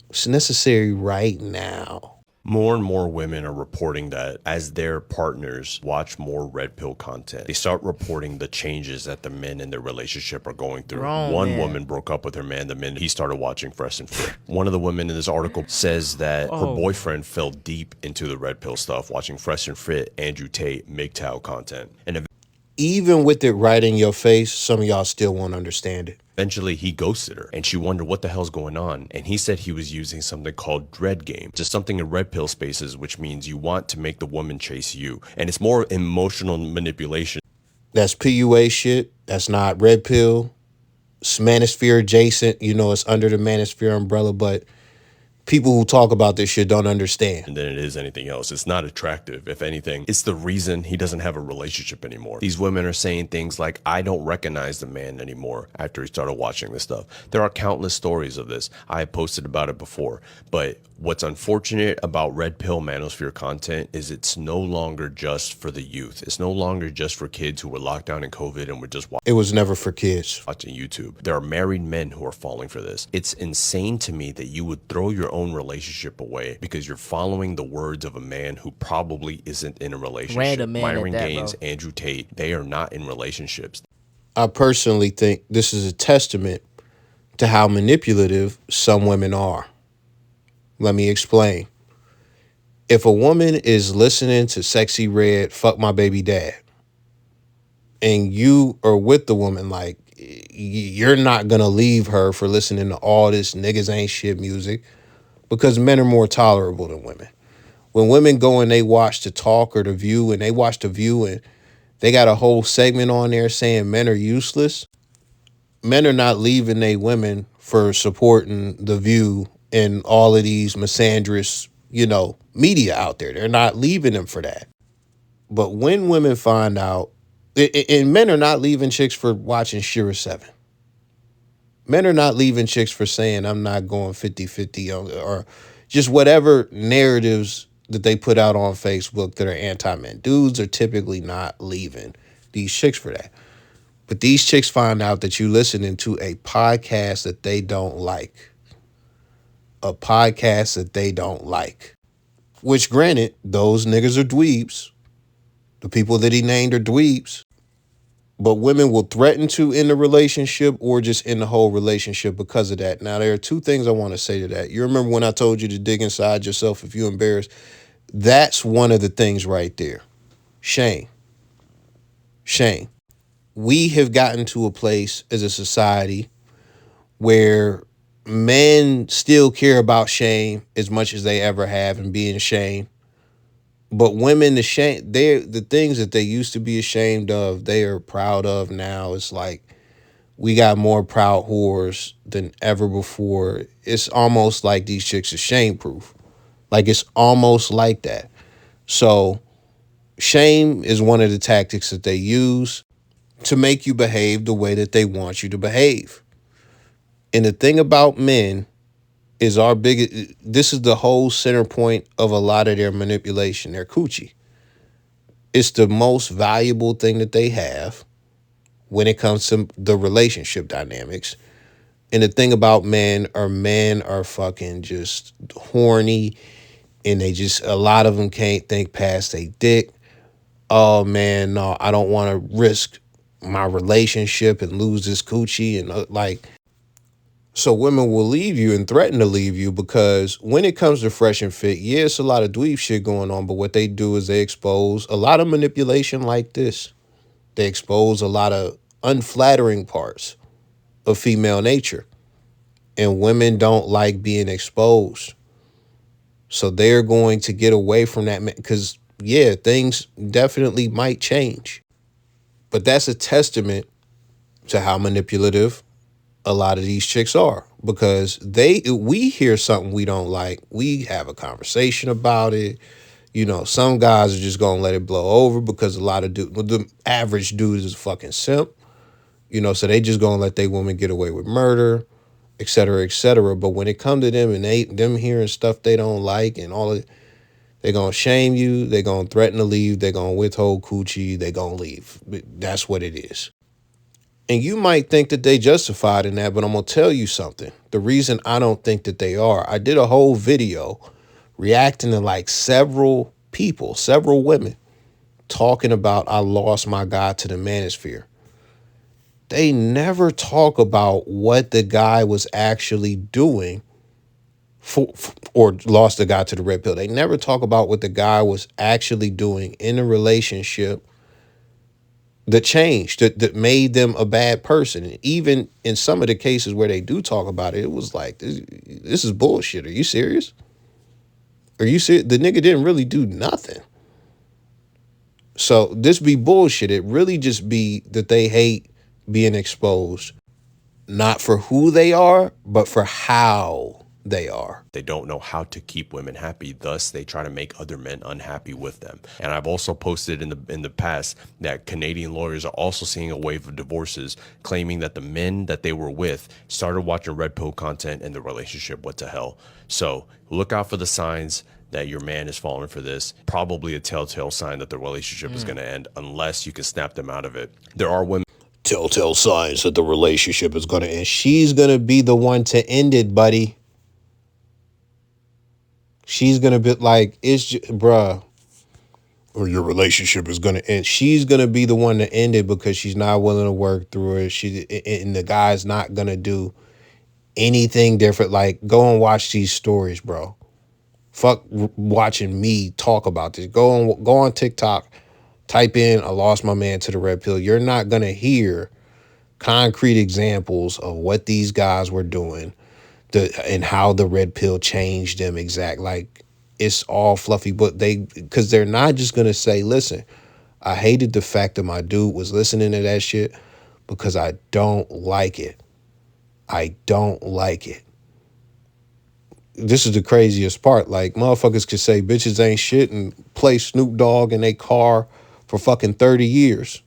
It's necessary right now. More and more women are reporting that as their partners watch more red pill content, they start reporting the changes that the men in their relationship are going through. One woman broke up with her man the minute he started watching Fresh and Fit. One of the women in this article says that her boyfriend fell deep into the red pill stuff, watching Fresh and Fit, Andrew Tate, MGTOW content. And even with it right in your face, some of y'all still won't understand it. eventually he ghosted her, and she wondered what the hell's going on. And he said he was using something called dread game, just something in red pill spaces, which means you want to make the woman chase you. And it's more emotional manipulation. That's PUA shit. That's not red pill. It's manosphere adjacent. You know, it's under the manosphere umbrella, but people who talk about this shit don't understand. than it is anything else. It's not attractive. If anything, it's the reason he doesn't have a relationship anymore. These women are saying things like, I don't recognize the man anymore after he started watching this stuff. There are countless stories of this. I posted about it before. But what's unfortunate about Red Pill Manosphere content is it's no longer just for the youth. It's no longer just for kids who were locked down in COVID and were just It was never for kids. watching YouTube. There are married men who are falling for this. It's insane to me that you would throw your own relationship away because you're following the words of a man who probably isn't in a relationship. Random man at Myron that, Gaines, bro. Andrew Tate, they are not in relationships. I personally think this is a testament to how manipulative some women are. Let me explain. If a woman is listening to Sexy Red, Fuck My Baby Dad, and you are with the woman, like, you're not going to leave her for listening to all this niggas ain't shit music, because men are more tolerable than women. When women go and they watch The Talk or The View, and they watch The View and they got a whole segment on there saying men are useless, men are not leaving they women for supporting The View and all of these misandrous, media out there. They're not leaving them for that. But when women find out, and men are not leaving chicks for watching Shira 7. Men are not leaving chicks for saying, I'm not going 50-50 or just whatever narratives that they put out on Facebook that are anti-men. Dudes are typically not leaving these chicks for that. But these chicks find out that you listening to a podcast that they don't like. A podcast that they don't like. Which, granted, those niggas are dweebs. The people that he named are dweebs. But women will threaten to end the relationship or just end the whole relationship because of that. Now, there are two things I want to say to that. You remember when I told you to dig inside yourself if you're embarrassed? That's one of the things right there. Shame. Shame. We have gotten to a place as a society where men still care about shame as much as they ever have and being ashamed. But women, the things that they used to be ashamed of, they are proud of now. It's like we got more proud whores than ever before. It's almost like these chicks are shame-proof. Like, it's almost like that. So shame is one of the tactics that they use to make you behave the way that they want you to behave. And the thing about men is this is the whole center point of a lot of their manipulation, their coochie. It's the most valuable thing that they have when it comes to the relationship dynamics. And the thing about men are fucking just horny, and a lot of them can't think past their dick. Oh man, no, I don't want to risk my relationship and lose this coochie. And so women will leave you and threaten to leave you because when it comes to Fresh and Fit, yeah, it's a lot of dweeb shit going on, but what they do is they expose a lot of manipulation like this. They expose a lot of unflattering parts of female nature. And women don't like being exposed. So they're going to get away from that because, yeah, things definitely might change. But that's a testament to how manipulative a lot of these chicks are, because we hear something we don't like, we have a conversation about it. Some guys are just gonna let it blow over because a lot of the average dude is a fucking simp. So they just gonna let their woman get away with murder, et cetera, et cetera. But when it comes to them and them hearing stuff they don't like and all of it, they're gonna shame you, they're gonna threaten to leave, they're gonna withhold coochie, they're gonna leave. That's what it is. And you might think that they justified in that, but I'm going to tell you something. The reason I don't think that they are, I did a whole video reacting to several people, several women, talking about I lost my guy to the manosphere. They never talk about what the guy was actually doing or lost the guy to the red pill. They never talk about what the guy was actually doing in a relationship that changed, that made them a bad person. And even in some of the cases where they do talk about it, it was like, this is bullshit. Are you serious? Are you serious? The nigga didn't really do nothing. So this be bullshit. It really just be that they hate being exposed, not for who they are, but for how they are. They don't know how to keep women happy. Thus, they try to make other men unhappy with them. And I've also posted in the past that Canadian lawyers are also seeing a wave of divorces, claiming that the men that they were with started watching red pill content and the relationship went to hell. So look out for the signs that your man is falling for this. Probably a telltale sign that the relationship is going to end unless you can snap them out of it. There are women. Telltale signs that the relationship is going to end. She's going to be the one to end it, buddy. She's going to be like, it's just, bruh, or your relationship is going to end. She's going to be the one to end it because she's not willing to work through it. And the guy's not going to do anything different. Like, go and watch these stories, bro. Fuck watching me talk about this. Go on TikTok. Type in, I lost my man to the red pill. You're not going to hear concrete examples of what these guys were doing and how the red pill changed them like, it's all fluffy, but because they're not just going to say, listen, I hated the fact that my dude was listening to that shit because I don't like it. I don't like it. This is the craziest part. Like, motherfuckers could say bitches ain't shit and play Snoop Dogg in their car for fucking 30 years.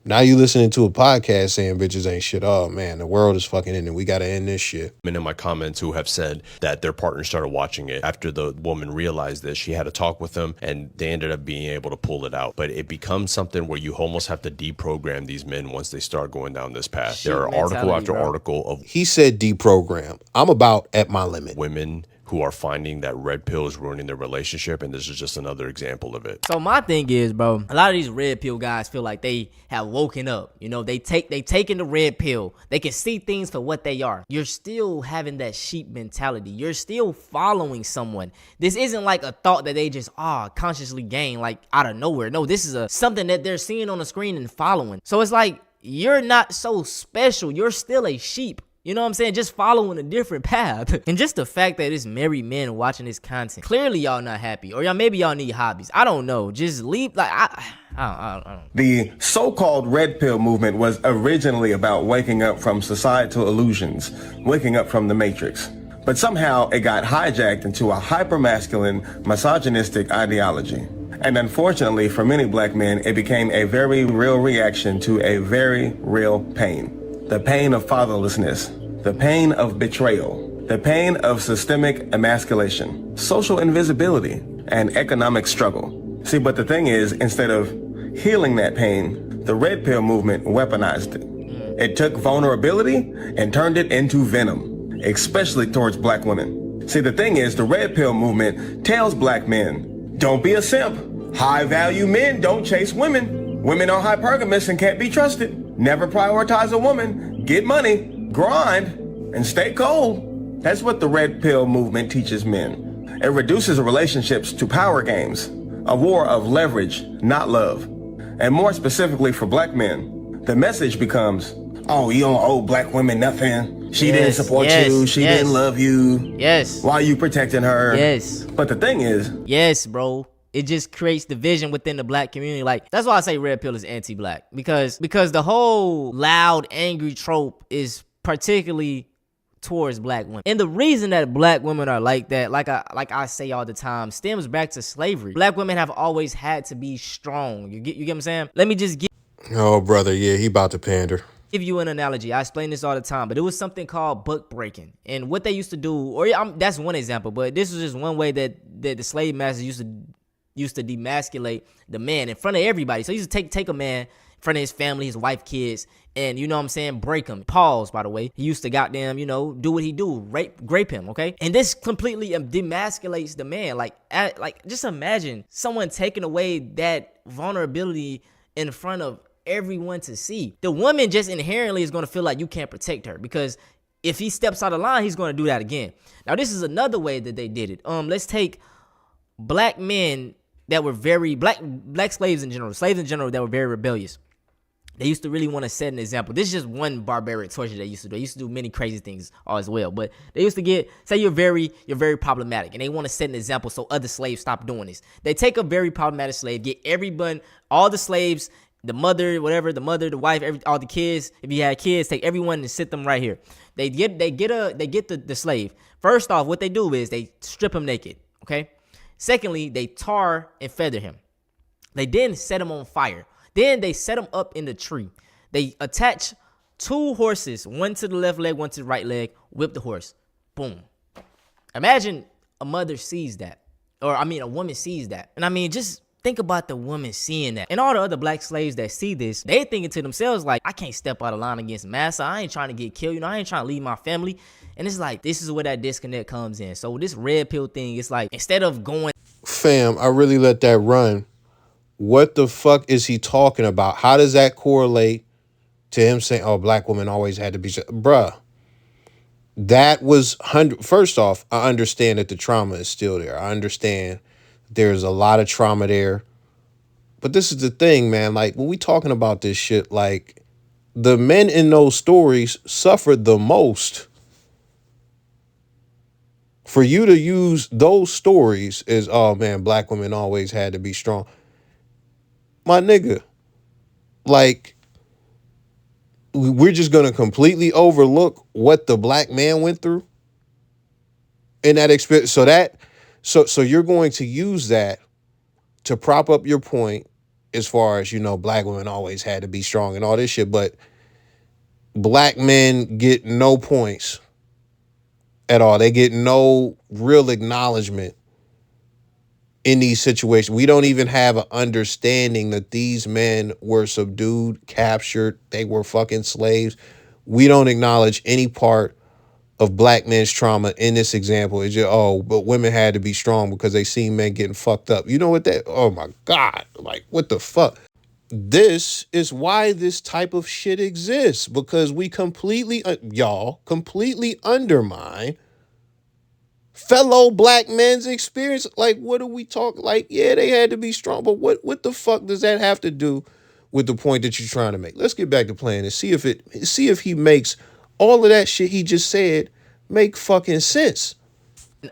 Now you listening to a podcast saying bitches ain't shit. Oh man, the world is fucking ending. We got to end this shit. Men in my comments who have said that their partner started watching it after the woman realized this. She had a talk with them and they ended up being able to pull it out. But it becomes something where you almost have to deprogram these men once they start going down this path. There are article after article of... He said deprogram. I'm about at my limit. Women who are finding that red pill is ruining their relationship, and this is just another example of it. So my thing is, bro, a lot of these red pill guys feel like they have woken up. You know, they taking the red pill. They can see things for what they are. You're still having that sheep mentality. You're still following someone. This isn't like a thought that they just consciously gain like out of nowhere. No, this is something that they're seeing on the screen and following. So it's like you're not so special. You're still a sheep. You know what I'm saying? Just following a different path. And just the fact that it's married men watching this content. Clearly y'all not happy. Or maybe y'all need hobbies. I don't know. Just leave. Like, I don't know. The so-called red pill movement was originally about waking up from societal illusions, waking up from the matrix. But somehow it got hijacked into a hyper-masculine, misogynistic ideology. And unfortunately for many black men, it became a very real reaction to a very real pain. The pain of fatherlessness, the pain of betrayal, the pain of systemic emasculation, social invisibility, and economic struggle. See, but the thing is, instead of healing that pain, the red pill movement weaponized it. It took vulnerability and turned it into venom, especially towards black women. See, the thing is, the red pill movement tells black men, don't be a simp. High value men don't chase women. Women are hypergamous and can't be trusted. Never prioritize a woman, get money, grind, and stay cold. That's what the red pill movement teaches men. It reduces relationships to power games, a war of leverage, not love. And more specifically for black men, the message becomes, oh, you don't owe black women nothing. She didn't support you. She didn't love you. Yes. Why are you protecting her? Yes. But the thing is... Yes, bro. It just creates division within the black community. Like, that's why I say red pill is anti-black. Because the whole loud, angry trope is particularly towards black women. And the reason that black women are like that, like I say all the time, stems back to slavery. Black women have always had to be strong. You get what I'm saying? Let me just give... Oh, brother, yeah, he about to pander. Give you an analogy. I explain this all the time, but it was something called buck breaking. And what they used to do, that's one example, but this was just one way that the slave masters used to demasculate the man in front of everybody. So he used to take a man in front of his family, his wife, kids, and you know what I'm saying, break him. Pause, by the way. He used to goddamn, do what he do, grape him, okay? And this completely demasculates the man. Like just imagine someone taking away that vulnerability in front of everyone to see. The woman just inherently is going to feel like you can't protect her because if he steps out of line, he's going to do that again. Now, this is another way that they did it. Let's take black men that were black slaves in general that were very rebellious. They used to really want to set an example. This is just one barbaric torture they used to do. They used to do many crazy things as well. But they used to say you're very problematic, and they want to set an example so other slaves stop doing this. They take a very problematic slave, get everyone, all the slaves the mother, whatever, the mother, the wife, all the kids. If you had kids, take everyone and sit them right here. They get the slave. First off, what they do is they strip him naked. Okay. Secondly, they tar and feather him. They then set him on fire. Then they set him up in the tree. They attach 2 horses, one to the left leg, one to the right leg, whip the horse. Boom. Imagine a mother sees that. Or, a woman sees that. And just think about the woman seeing that. And all the other black slaves that see this, they thinking to themselves like, I can't step out of line against massa. I ain't trying to get killed. I ain't trying to leave my family. And it's like, this is where that disconnect comes in. So this red pill thing, it's like, instead of going... Fam, I really let that run. What the fuck is he talking about? How does that correlate to him saying, oh, black women always had to be... Bruh. That was... First off, I understand that the trauma is still there. I understand there's a lot of trauma there. But this is the thing, man. Like, when we talking about this shit, like, the men in those stories suffered the most. For you to use those stories as, oh, man, black women always had to be strong. My nigga, like, we're just going to completely overlook what the black man went through in that experience. So you're going to use that to prop up your point as far as, black women always had to be strong and all this shit. But black men get no points at all. They get no real acknowledgement in these situations. We don't even have an understanding that these men were subdued, captured, they were fucking slaves. We don't acknowledge any part of black men's trauma in this example. It's just, oh, but women had to be strong because they seen men getting fucked up. You know what that, oh my God, like, what the fuck? This is why this type of shit exists, because we completely undermine fellow black men's experience. Like, what are we talking? Like, yeah, they had to be strong, but what the fuck does that have to do with the point that you're trying to make? Let's get back to playing and see if he makes all of that shit he just said make fucking sense.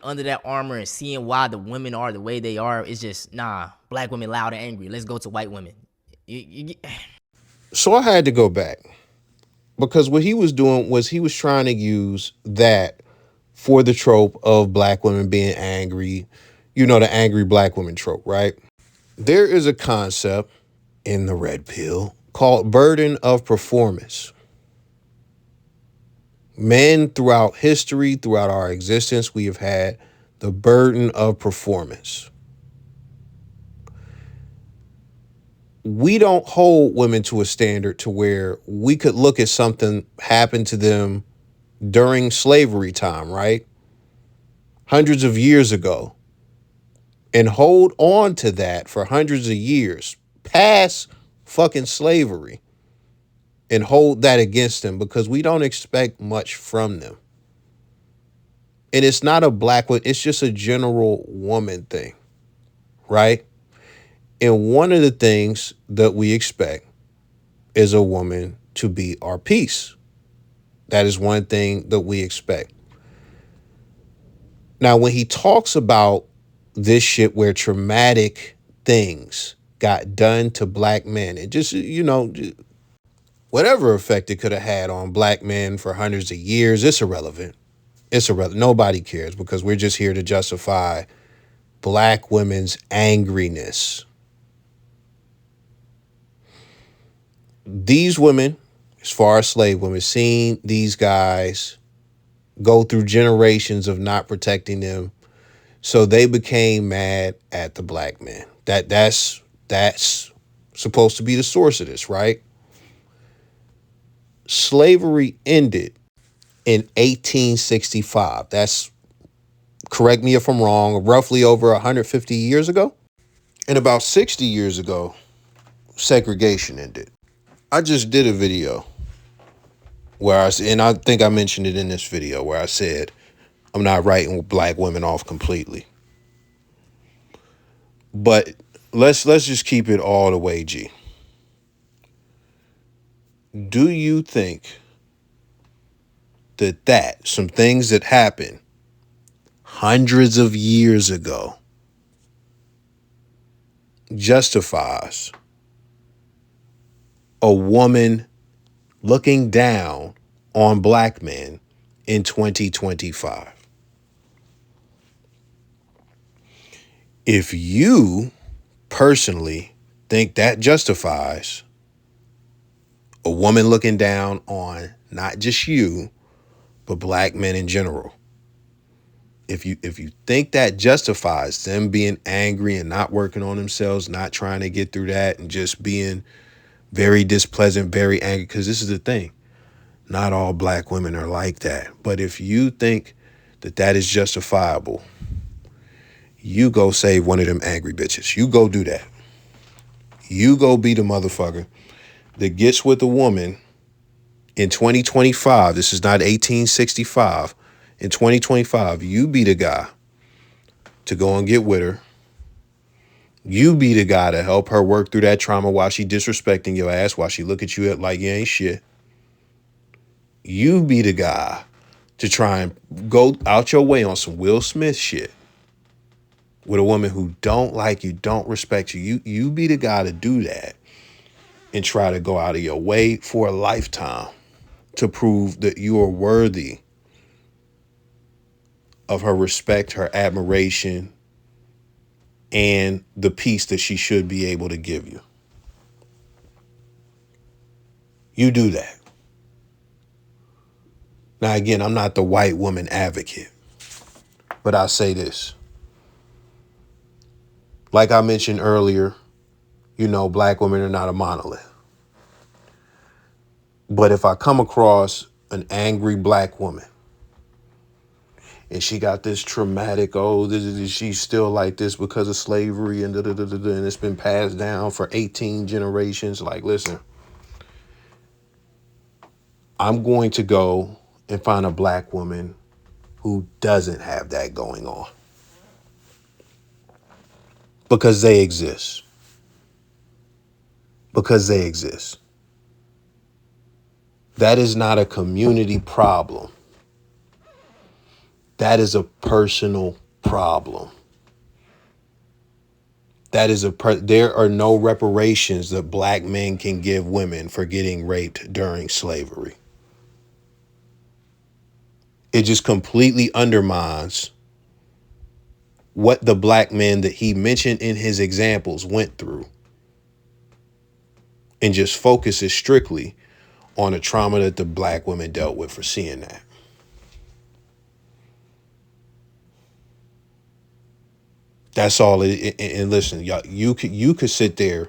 Under that armor and seeing why the women are the way they are, it's just, nah, black women loud and angry. Let's go to white women. So I had to go back, because what he was doing was he was trying to use that for the trope of black women being angry, the angry black woman trope, right? There is a concept in the red pill called burden of performance. Men throughout history, throughout our existence, we have had the burden of performance. We don't hold women to a standard to where we could look at something happen to them during slavery time, right? Hundreds of years ago, and hold on to that for hundreds of years past fucking slavery and hold that against them, because we don't expect much from them. And it's not a black one, it's just a general woman thing, right? And one of the things that we expect is a woman to be our peace. That is one thing that we expect. Now, when he talks about this shit where traumatic things got done to black men, and just, whatever effect it could have had on black men for hundreds of years, it's irrelevant. It's irrelevant. Nobody cares, because we're just here to justify black women's angriness. These women, as far as slave women, seen these guys go through generations of not protecting them, so they became mad at the black men. That's supposed to be the source of this, right? Slavery ended in 1865. That's, correct me if I'm wrong, roughly over 150 years ago. And about 60 years ago, segregation ended. I just did a video where and I think I mentioned it in this video, where I said, I'm not writing black women off completely. But let's just keep it all the way G. Do you think that some things that happened hundreds of years ago justifies a woman looking down on black men in 2025. If you personally think that justifies a woman looking down on not just you, but black men in general, if you think that justifies them being angry and not working on themselves, not trying to get through that, and just being very displeasant, very angry, because this is the thing, not all black women are like that. But if you think that that is justifiable, you go save one of them angry bitches. You go do that. You go be the motherfucker that gets with a woman in 2025. This is not 1865. In 2025, you be the guy to go and get with her. You be the guy to help her work through that trauma while she disrespecting your ass, while she look at you like you ain't shit. You be the guy to try and go out your way on some Will Smith shit with a woman who don't like you, don't respect you. You be the guy to do that and try to go out of your way for a lifetime to prove that you are worthy of her respect, her admiration, and the peace that she should be able to give you. You do that. Now, again, I'm not the white woman advocate, but I'll say this. Like I mentioned earlier, you know, black women are not a monolith. But if I come across an angry black woman and she got this traumatic, she's still like this because of slavery and and it's been passed down for 18 generations. Like, listen, I'm going to go and find a black woman who doesn't have that going on. Because they exist. Because they exist. That is not a community problem. That is a personal problem. That is there are no reparations that black men can give women for getting raped during slavery. It just completely undermines what the black men that he mentioned in his examples went through, and just focuses strictly on the trauma that the black women dealt with for seeing that. That's all. And listen, y'all, you could sit there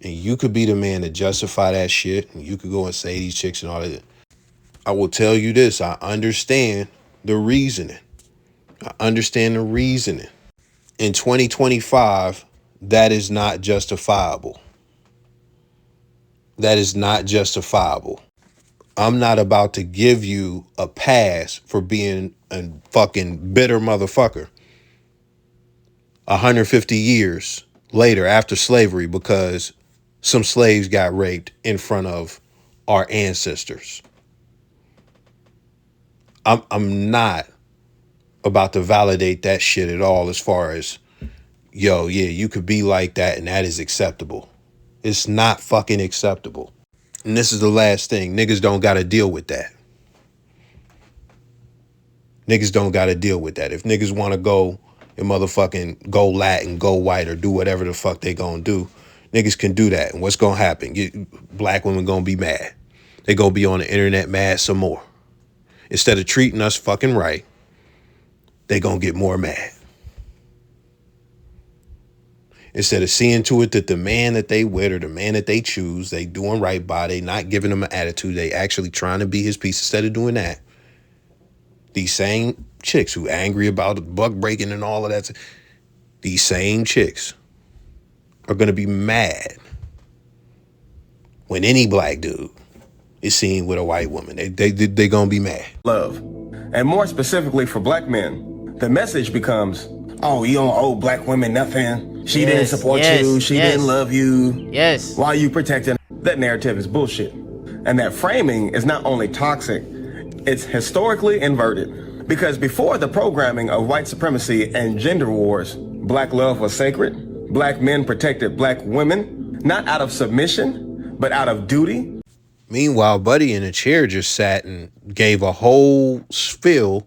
and you could be the man to justify that shit, and you could go and say these chicks and all that. I will tell you this. I understand the reasoning. I understand the reasoning. In 2025, that is not justifiable. That is not justifiable. I'm not about to give you a pass for being a fucking bitter motherfucker 150 years later after slavery because some slaves got raped in front of our ancestors. I'm not about to validate that shit at all as far as, yo, yeah, you could be like that and that is acceptable. It's not fucking acceptable. And this is the last thing. Niggas don't got to deal with that. Niggas don't got to deal with that. If niggas want to go and motherfucking go Latin, go white, or do whatever the fuck they gonna do, niggas can do that. And what's gonna happen? Black women gonna be mad. They gonna be on the internet mad some more. Instead of treating us fucking right, they gonna get more mad. Instead of seeing to it that the man that they with or the man that they choose, they doing right by, they not giving them an attitude, they actually trying to be his piece. Instead of doing that, these same chicks who angry about buck breaking and all of that, these same chicks are gonna be mad when any black dude is seen with a white woman. They gonna be mad. Love. And more specifically for black men, the message becomes, oh, you don't owe black women nothing. She didn't support you. She didn't love you. Yes. Why are you protecting? That narrative is bullshit. And that framing is not only toxic, it's historically inverted. Because before the programming of white supremacy and gender wars, black love was sacred. Black men protected black women, not out of submission, but out of duty. Meanwhile, Buddy in a chair just sat and gave a whole spiel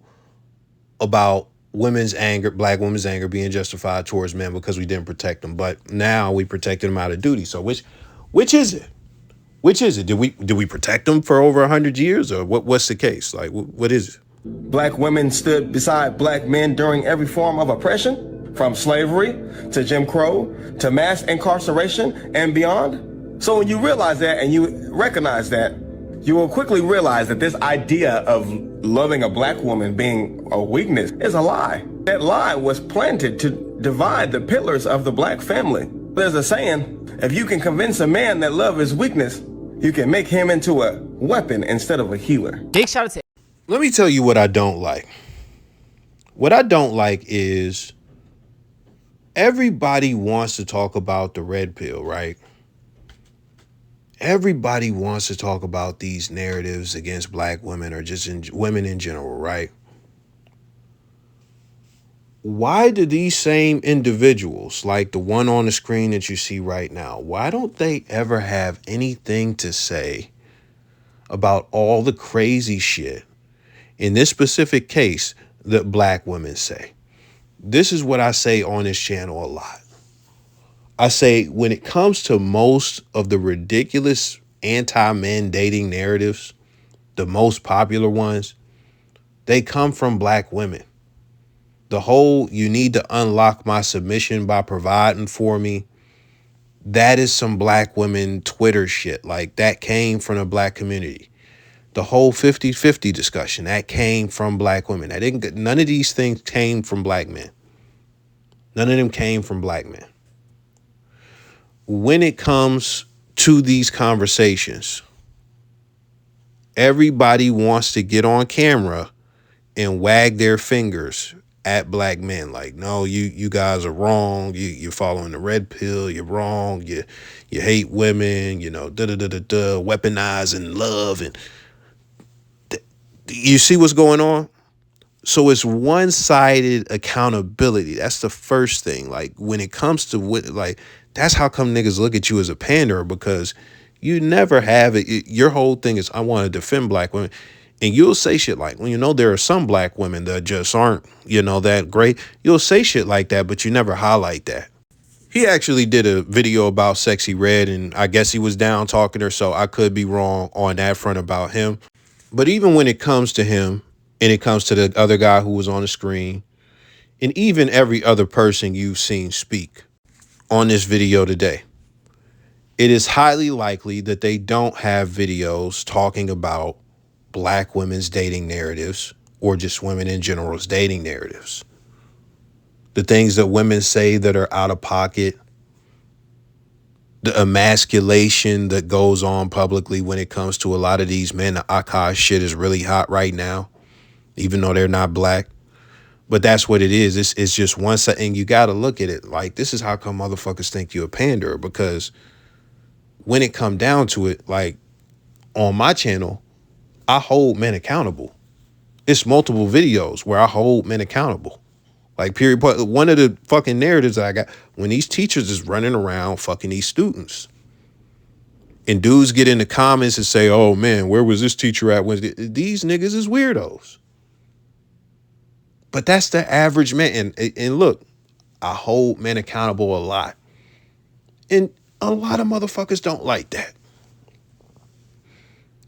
about women's anger, black women's anger being justified towards men because we didn't protect them. But now we protected them out of duty. So which is it? Which is it? Did we protect them for over 100 years, or what's the case? Like, what is it? Black women stood beside black men during every form of oppression, from slavery to Jim Crow to mass incarceration and beyond. So when you realize that and you recognize that, you will quickly realize that this idea of loving a black woman being a weakness is a lie. That lie was planted to divide the pillars of the black family. There's a saying, if you can convince a man that love is weakness, you can make him into a weapon instead of a healer. Big shout out to. Let me tell you what I don't like. What I don't like is everybody wants to talk about the red pill, right? Everybody wants to talk about these narratives against black women or just women in general, right? Why do these same individuals, like the one on the screen that you see right now, why don't they ever have anything to say about all the crazy shit, in this specific case, that black women say? This is what I say on this channel a lot. I say when it comes to most of the ridiculous anti-men dating narratives, the most popular ones, they come from black women. The whole, you need to unlock my submission by providing for me, that is some black women Twitter shit. Like, that came from the black community. The whole 50-50 discussion, that came from black women. None of these things came from black men. None of them came from black men. When it comes to these conversations, everybody wants to get on camera and wag their fingers at black men. Like, no, you guys are wrong. You're following the red pill. You're wrong. You hate women, weaponizing love. And you see what's going on? So it's one-sided accountability. That's the first thing. Like, when it comes to that's how come niggas look at you as a panderer, because you never have it. Your whole thing is, I want to defend black women. And you'll say shit like, well, there are some black women that just aren't, that great. You'll say shit like that, but you never highlight that. He actually did a video about Sexy Red, and I guess he was down talking to her, so I could be wrong on that front about him. But even when it comes to him, and it comes to the other guy who was on the screen, and even every other person you've seen speak on this video today, it is highly likely that they don't have videos talking about black women's dating narratives or just women in general's dating narratives. The things that women say that are out of pocket, the emasculation that goes on publicly when it comes to a lot of these men. The Akash shit is really hot right now, even though they're not black. But that's what it is. It's just one side, and you got to look at it like, this is how come motherfuckers think you a panderer, because when it come down to it, like on my channel, I hold men accountable. It's multiple videos where I hold men accountable. Like, period. But one of the fucking narratives that I got, when these teachers is running around fucking these students, and dudes get in the comments and say, oh man, where was this teacher at Wednesday? These niggas is weirdos. But that's the average man. And look, I hold men accountable a lot. And a lot of motherfuckers don't like that.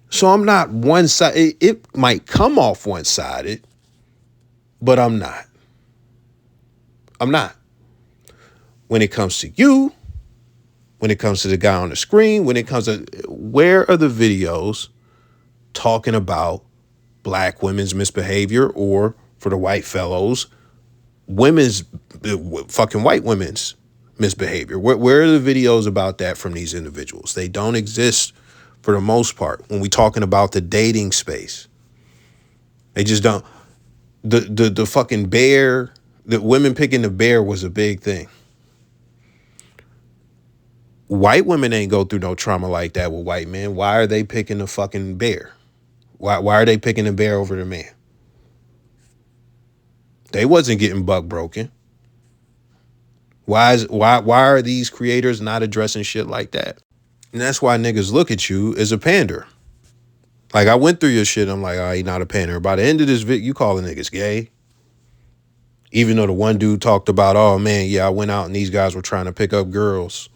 So I'm not one-sided. It might come off one-sided, but I'm not. I'm not. When it comes to you, when it comes to the guy on the screen, when it comes to, where are the videos talking about black women's misbehavior, or for the white fellows, fucking white women's misbehavior? Where are the videos about that from these individuals? They don't exist for the most part when we talking about the dating space. They just don't. The fucking bear, the women picking the bear was a big thing. White women ain't go through no trauma like that with white men. Why are they picking the fucking bear? Why are they picking the bear over the man? They wasn't getting buck broken. Why are these creators not addressing shit like that? And that's why niggas look at you as a pander. Like, I went through your shit. I'm like, oh, he not a pander. By the end of this video, you calling niggas gay. Even though the one dude talked about, oh, man, yeah, I went out and these guys were trying to pick up girls.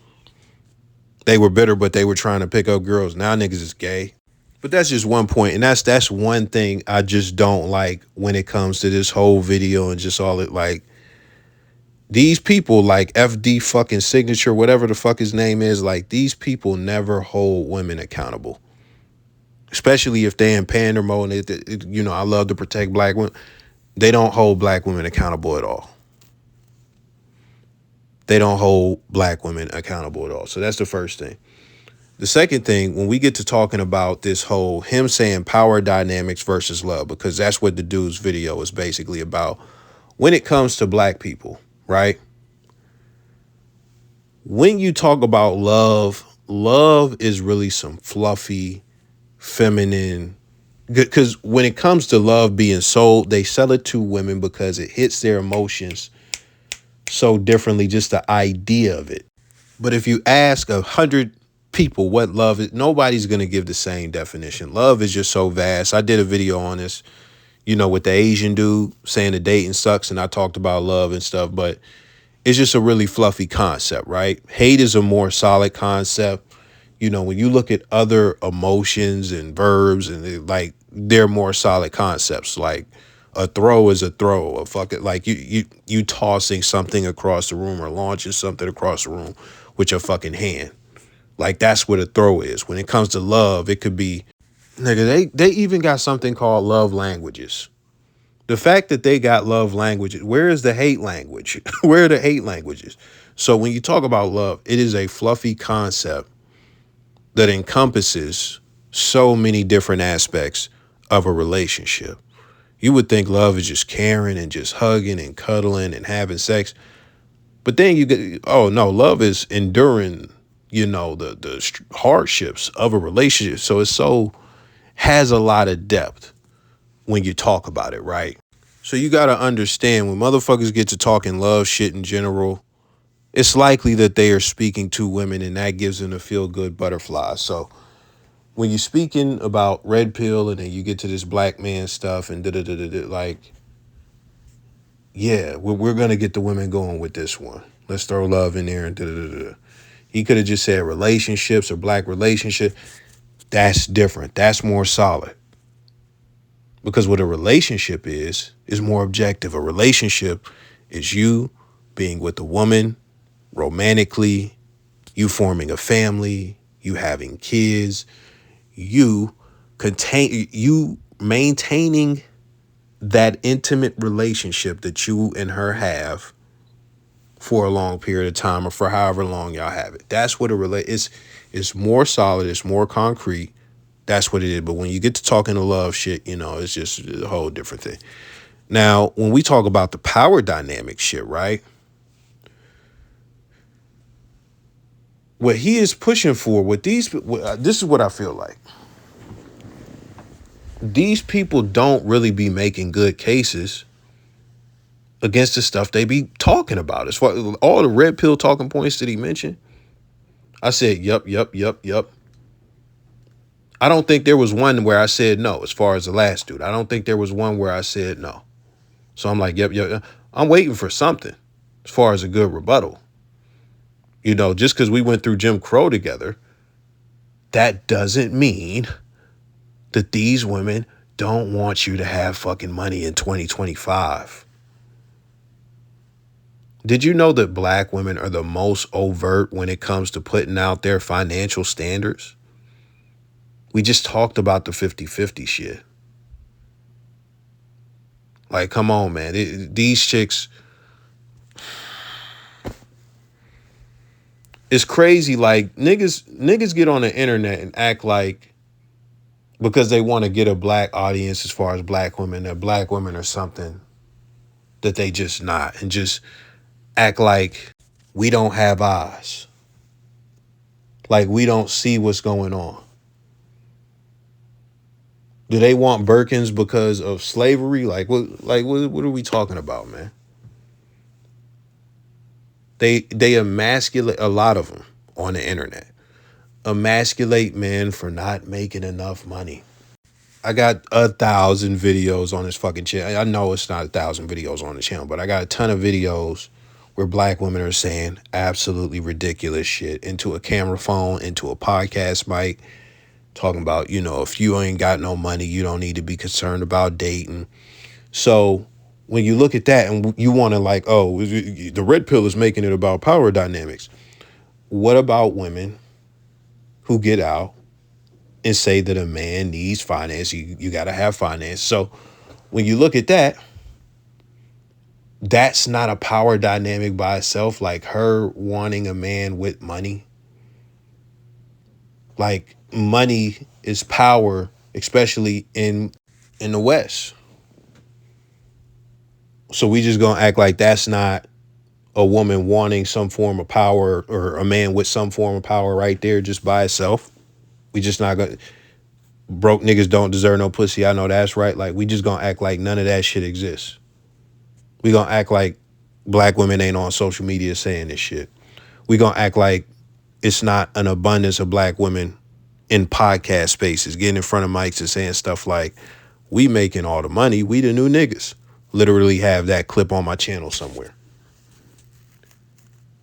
They were bitter, but they were trying to pick up girls. Now niggas is gay. But that's just one point. And that's one thing I just don't like when it comes to this whole video and just all it, like, these people like FD fucking Signature, whatever the fuck his name is, like, these people never hold women accountable. Especially if they in pander mode. And you know, I love to protect black women. They don't hold black women accountable at all. They don't hold black women accountable at all. So that's the first thing. The second thing, when we get to talking about this whole him saying power dynamics versus love, because that's what the dude's video is basically about. When it comes to black people, right? When you talk about love, love is really some fluffy, feminine, because when it comes to love being sold, they sell it to women because it hits their emotions so differently, just the idea of it. But if you ask 100 people what love is, nobody's going to give the same definition. Love is just so vast. I did a video on this, you know, with the Asian dude saying the dating sucks, and I talked about love and stuff, but it's just a really fluffy concept, right? Hate is a more solid concept. You know, when you look at other emotions and verbs, and they're more solid concepts. Like a throw is a throw. A fucking, like you tossing something across the room or launching something across the room with your fucking hand. Like, that's what a throw is. When it comes to love, it could be, nigga, they even got something called love languages. The fact that they got love languages, where is the hate language? Where are the hate languages? So when you talk about love, it is a fluffy concept that encompasses so many different aspects of a relationship. You would think love is just caring and just hugging and cuddling and having sex. But then you get, oh no, love is enduring, you know, the hardships of a relationship. So has a lot of depth when you talk about it, right? So you got to understand, when motherfuckers get to talking love shit in general, it's likely that they are speaking to women, and that gives them a feel-good butterfly. So when you're speaking about red pill and then you get to this black man stuff and like, yeah, we're going to get the women going with this one. Let's throw love in there and He could have just said relationships or black relationship. That's different. That's more solid. Because what a relationship is more objective. A relationship is you being with a woman romantically, you forming a family, you having kids, you maintaining that intimate relationship that you and her have for a long period of time, or for however long y'all have it. That's what it's more solid, it's more concrete. That's what it is. But when you get to talking to love shit, you know, it's just a whole different thing. Now, when we talk about the power dynamic shit, right? What he is pushing for, this is what I feel like. These people don't really be making good cases against the stuff they be talking about. As far as all the red pill talking points that he mentioned, I said, yup. I don't think there was one where I said no, as far as the last dude. I don't think there was one where I said no. So I'm like, yep. I'm waiting for something as far as a good rebuttal. You know, just because we went through Jim Crow together, that doesn't mean that these women don't want you to have fucking money in 2025. Did you know that black women are the most overt when it comes to putting out their financial standards? We just talked about the 50-50 shit. Like, come on, man. These chicks, it's crazy. Like, niggas get on the internet and act like, because they want to get a black audience as far as black women, that black women are something that they just not, and just act like we don't have eyes. Like we don't see what's going on. Do they want Birkins because of slavery? What are we talking about, man? They emasculate a lot of them on the internet. emasculate men for not making enough money. I got 1,000 videos on this fucking channel. I know it's not 1,000 videos on the channel, but I got a ton of videos where black women are saying absolutely ridiculous shit into a camera phone, into a podcast mic, talking about, you know, if you ain't got no money, you don't need to be concerned about dating. So when you look at that and you want to like, oh, the red pill is making it about power dynamics. What about women who get out and say that a man needs finance? You got to have finance. So when you look at that, that's not a power dynamic by itself. Like her wanting a man with money. Like money is power, especially in the West. So we just gonna act like that's not a woman wanting some form of power or a man with some form of power right there just by itself. We just not gonna, broke niggas don't deserve no pussy. I know that's right. Like we just gonna act like none of that shit exists. We gonna act like black women ain't on social media saying this shit. We gonna act like it's not an abundance of black women in podcast spaces, getting in front of mics and saying stuff like, we making all the money, we the new niggas. Literally have that clip on my channel somewhere.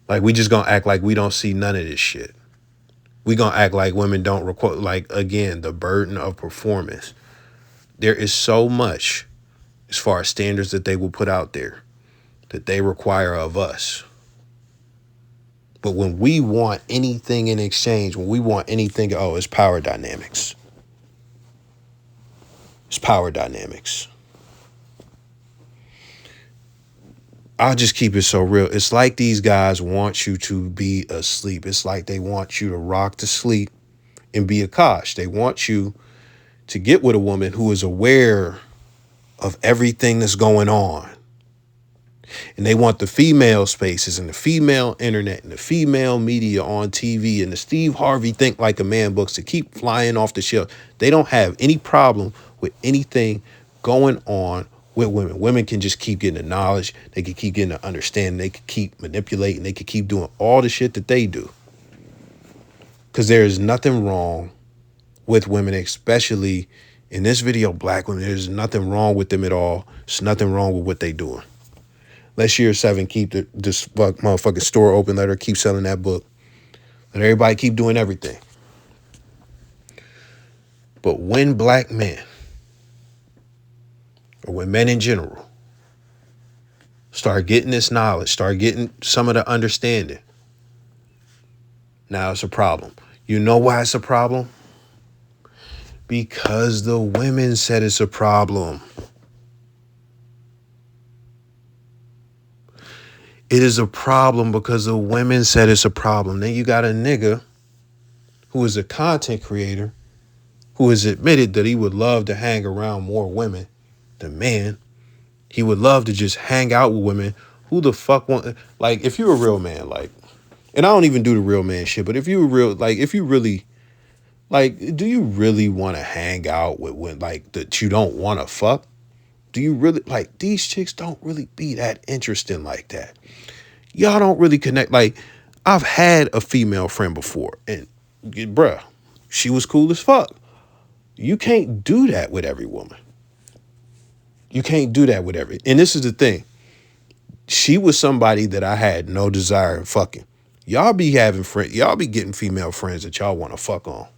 Like we just gonna act like we don't see none of this shit. We gonna act like women don't require, like, again, the burden of performance. There is so much as far as standards that they will put out there that they require of us. But when we want anything in exchange, when we want anything, oh, it's power dynamics. It's power dynamics. I'll just keep it so real. It's like these guys want you to be asleep. It's like they want you to rock to sleep and be a Kosh. They want you to get with a woman who is aware of everything that's going on. And they want the female spaces and the female internet and the female media on TV and the Steve Harvey Think Like a Man books to keep flying off the shelf. They don't have any problem with anything going on with women. Women can just keep getting the knowledge. They can keep getting the understanding. They can keep manipulating. They can keep doing all the shit that they do. Because there is nothing wrong with women, especially in this video, black women. There's nothing wrong with them at all. There's nothing wrong with what they doing. Let Year 7 keep this motherfucking store open. Let her keep selling that book. Let everybody keep doing everything. But when black men, or when men in general, start getting this knowledge, start getting some of the understanding, now it's a problem. You know why it's a problem? Because the women said it's a problem. It is a problem because the women said it's a problem. Then you got a nigga who is a content creator who has admitted that he would love to hang around more women than men. He would love to just hang out with women. Who the fuck want, like, if you're a real man, like, and I don't even do the real man shit, but if you're real, like, if you really, like, do you really want to hang out with women, like, that you don't want to fuck? Do you really, like, these chicks don't really be that interesting like that. Y'all don't really connect. Like, I've had a female friend before, and bruh, she was cool as fuck. You can't do that with every woman. You can't do that with every, and this is the thing. She was somebody that I had no desire in fucking. Y'all be having friends, y'all be getting female friends that y'all want to fuck on.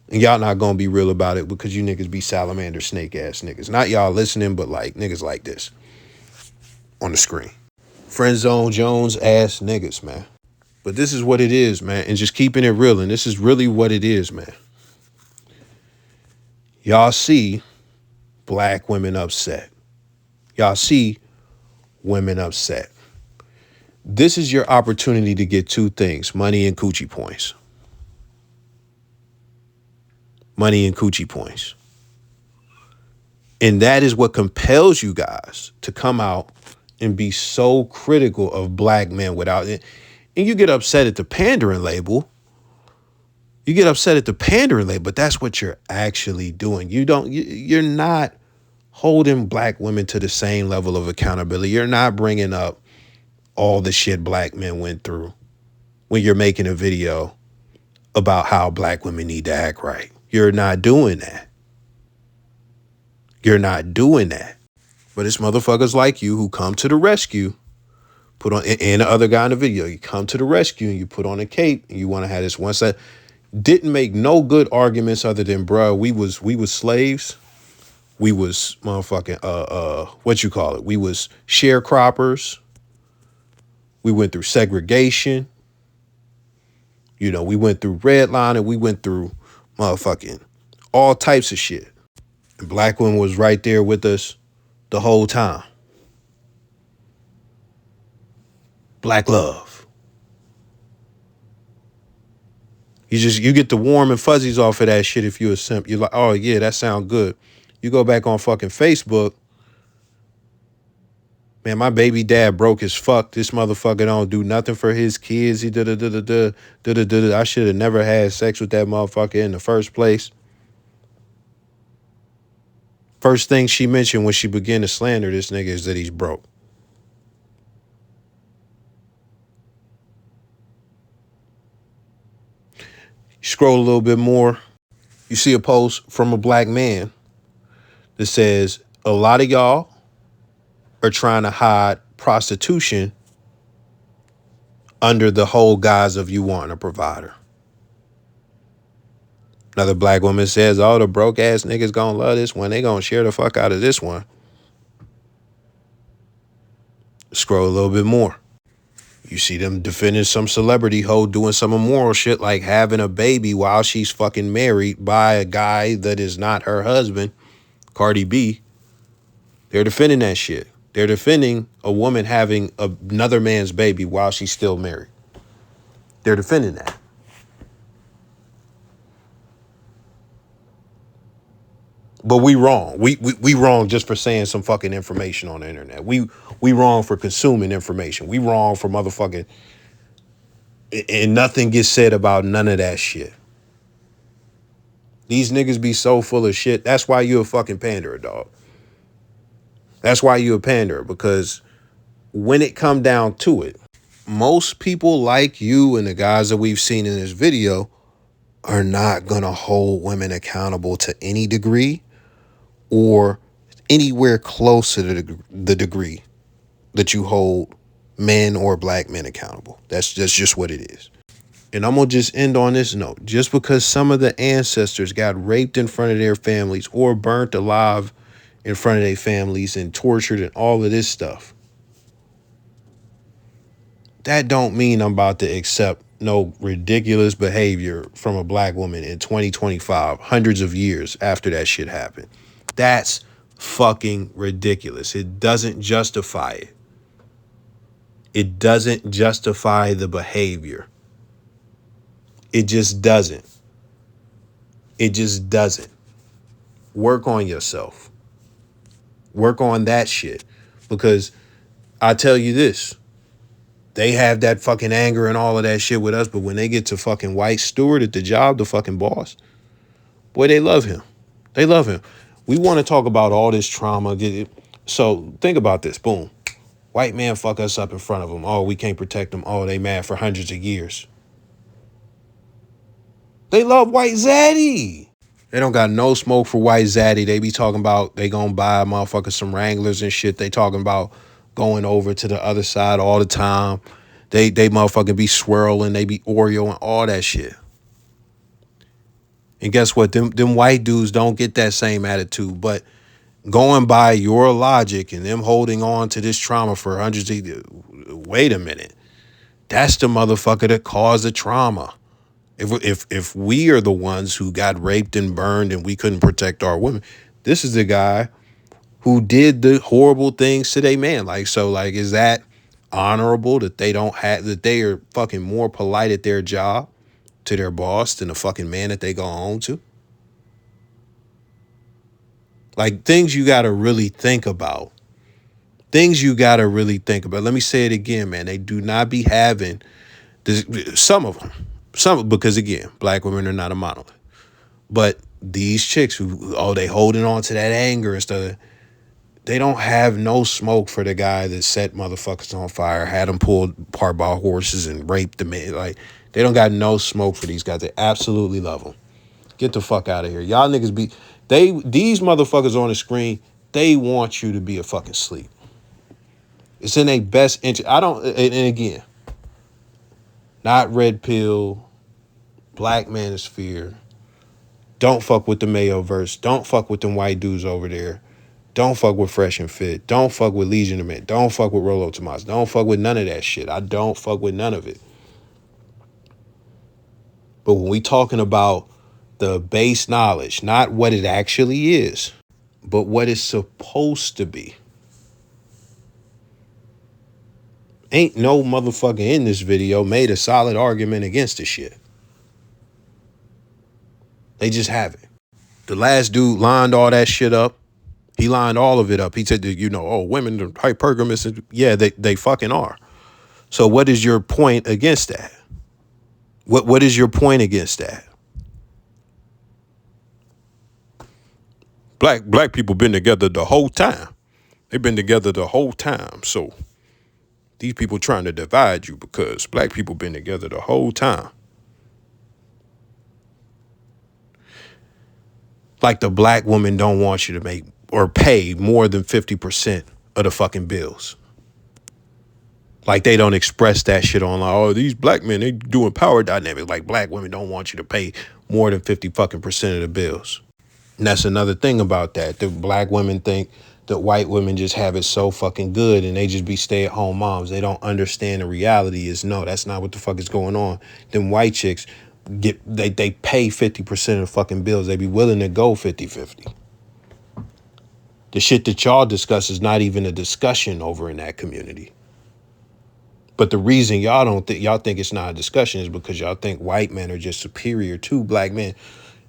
And y'all not gonna be real about it because you niggas be salamander snake ass niggas. Not y'all listening, but like niggas like this on the screen. Friend zone Jones ass niggas, man. But this is what it is, man. And just keeping it real. And this is really what it is, man. Y'all see black women upset. Y'all see women upset. This is your opportunity to get two things: money and coochie points. Money and coochie points. And that is what compels you guys to come out and be so critical of black men without it. And you get upset at the pandering label. You get upset at the pandering label, but that's what you're actually doing. You're not holding black women to the same level of accountability. You're not bringing up all the shit black men went through when you're making a video about how black women need to act right. You're not doing that. You're not doing that. But it's motherfuckers like you who come to the rescue, put on, and the other guy in the video, you come to the rescue and you put on a cape and you want to have this one side. Didn't make no good arguments other than, bruh, we was slaves. We was motherfucking, what you call it? We was sharecroppers. We went through segregation. You know, we went through redlining. We went through motherfucking all types of shit. And black women was right there with us the whole time. Black love. You get the warm and fuzzies off of that shit if you a simp. You're like, oh yeah, that sound good. You go back on fucking Facebook. Man, my baby dad broke as fuck. This motherfucker don't do nothing for his kids. He I should have never had sex with that motherfucker in the first place. First thing she mentioned when she began to slander this nigga is that he's broke. Scroll a little bit more. You see a post from a black man that says, a lot of y'all are trying to hide prostitution under the whole guise of you wanting a provider. Another black woman says, oh, the broke ass niggas gonna love this one. They gonna share the fuck out of this one. Scroll a little bit more. You see them defending some celebrity hoe doing some immoral shit like having a baby while she's fucking married by a guy that is not her husband, Cardi B. They're defending that shit. They're defending a woman having another man's baby while she's still married. They're defending that. But we wrong. We wrong just for saying some fucking information on the internet. We wrong for consuming information. We wrong for motherfucking, and nothing gets said about none of that shit. These niggas be so full of shit. That's why you a fucking panderer, dog. That's why you a panderer, because when it come down to it, most people like you and the guys that we've seen in this video are not gonna hold women accountable to any degree or anywhere close to the degree that you hold men or black men accountable. That's just what it is. And I'm going to just end on this note. Just because some of the ancestors got raped in front of their families or burnt alive in front of their families and tortured and all of this stuff, that don't mean I'm about to accept no ridiculous behavior from a black woman in 2025, hundreds of years after that shit happened. That's fucking ridiculous. It doesn't justify it. It doesn't justify the behavior. It just doesn't. It just doesn't. Work on yourself. Work on that shit. Because I tell you this, they have that fucking anger and all of that shit with us, but when they get to fucking White Stewart at the job, the fucking boss, boy, they love him. They love him. We want to talk about all this trauma. So think about this. Boom. White man fuck us up in front of them. Oh, we can't protect them. Oh, they mad for hundreds of years. They love White Zaddy. They don't got no smoke for White Zaddy. They be talking about they gonna buy motherfuckers some Wranglers and shit. They talking about going over to the other side all the time. They motherfucking be swirling. They be Oreo and all that shit. And guess what? Them white dudes don't get that same attitude. But going by your logic and them holding on to this trauma for hundreds of years, wait a minute. That's the motherfucker that caused the trauma. If we are the ones who got raped and burned and we couldn't protect our women, this is the guy who did the horrible things to their man. Like, so like, is that honorable that they don't have, that they are fucking more polite at their job to their boss than the fucking man that they go home to? Like, things you got to really think about. Things you got to really think about. Let me say it again, man. They do not be having this, some of them. Because again, black women are not a monolith. But these chicks who, they holding on to that anger and stuff, they don't have no smoke for the guy that set motherfuckers on fire, had them pulled apart by horses and raped them. Like, They don't got no smoke for these guys. They absolutely love them. Get the fuck out of here. Y'all niggas these motherfuckers on the screen, they want you to be a fucking sleep. It's in their best interest. And again, not red pill, black manosphere. Don't fuck with the Mayo verse. Don't fuck with them white dudes over there. Don't fuck with Fresh and Fit. Don't fuck with Legion of Men. Don't fuck with Rolo Tomas. Don't fuck with none of that shit. I don't fuck with none of it. But when we talking about the base knowledge, not what it actually is, but what it's supposed to be. Ain't no motherfucker in this video made a solid argument against this shit. They just haven't. The last dude lined all that shit up. He lined all of it up. He said that, women are hypergamous. Yeah, they fucking are. So what is your point against that? What is your point against that? Black people been together the whole time. They've been together the whole time. So these people trying to divide you because black people been together the whole time. Like the black woman don't want you to make or pay more than 50% of the fucking bills. Like they don't express that shit online. Oh, these black men, they doing power dynamics. Like black women don't want you to pay more than 50% of the bills. And that's another thing about that. The black women think that white women just have it so fucking good and they just be stay-at-home moms. They don't understand the reality is no, that's not what the fuck is going on. Them white chicks they pay 50% of the fucking bills. They be willing to go 50-50. The shit that y'all discuss is not even a discussion over in that community. But the reason y'all think it's not a discussion is because y'all think white men are just superior to black men.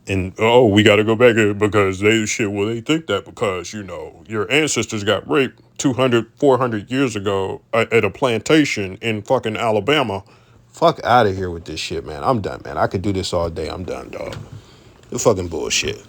And, we got to go back here because they think that because, your ancestors got raped 200, 400 years ago at a plantation in fucking Alabama. Fuck out of here with this shit, man. I'm done, man. I could do this all day. I'm done, dog. The fucking bullshit.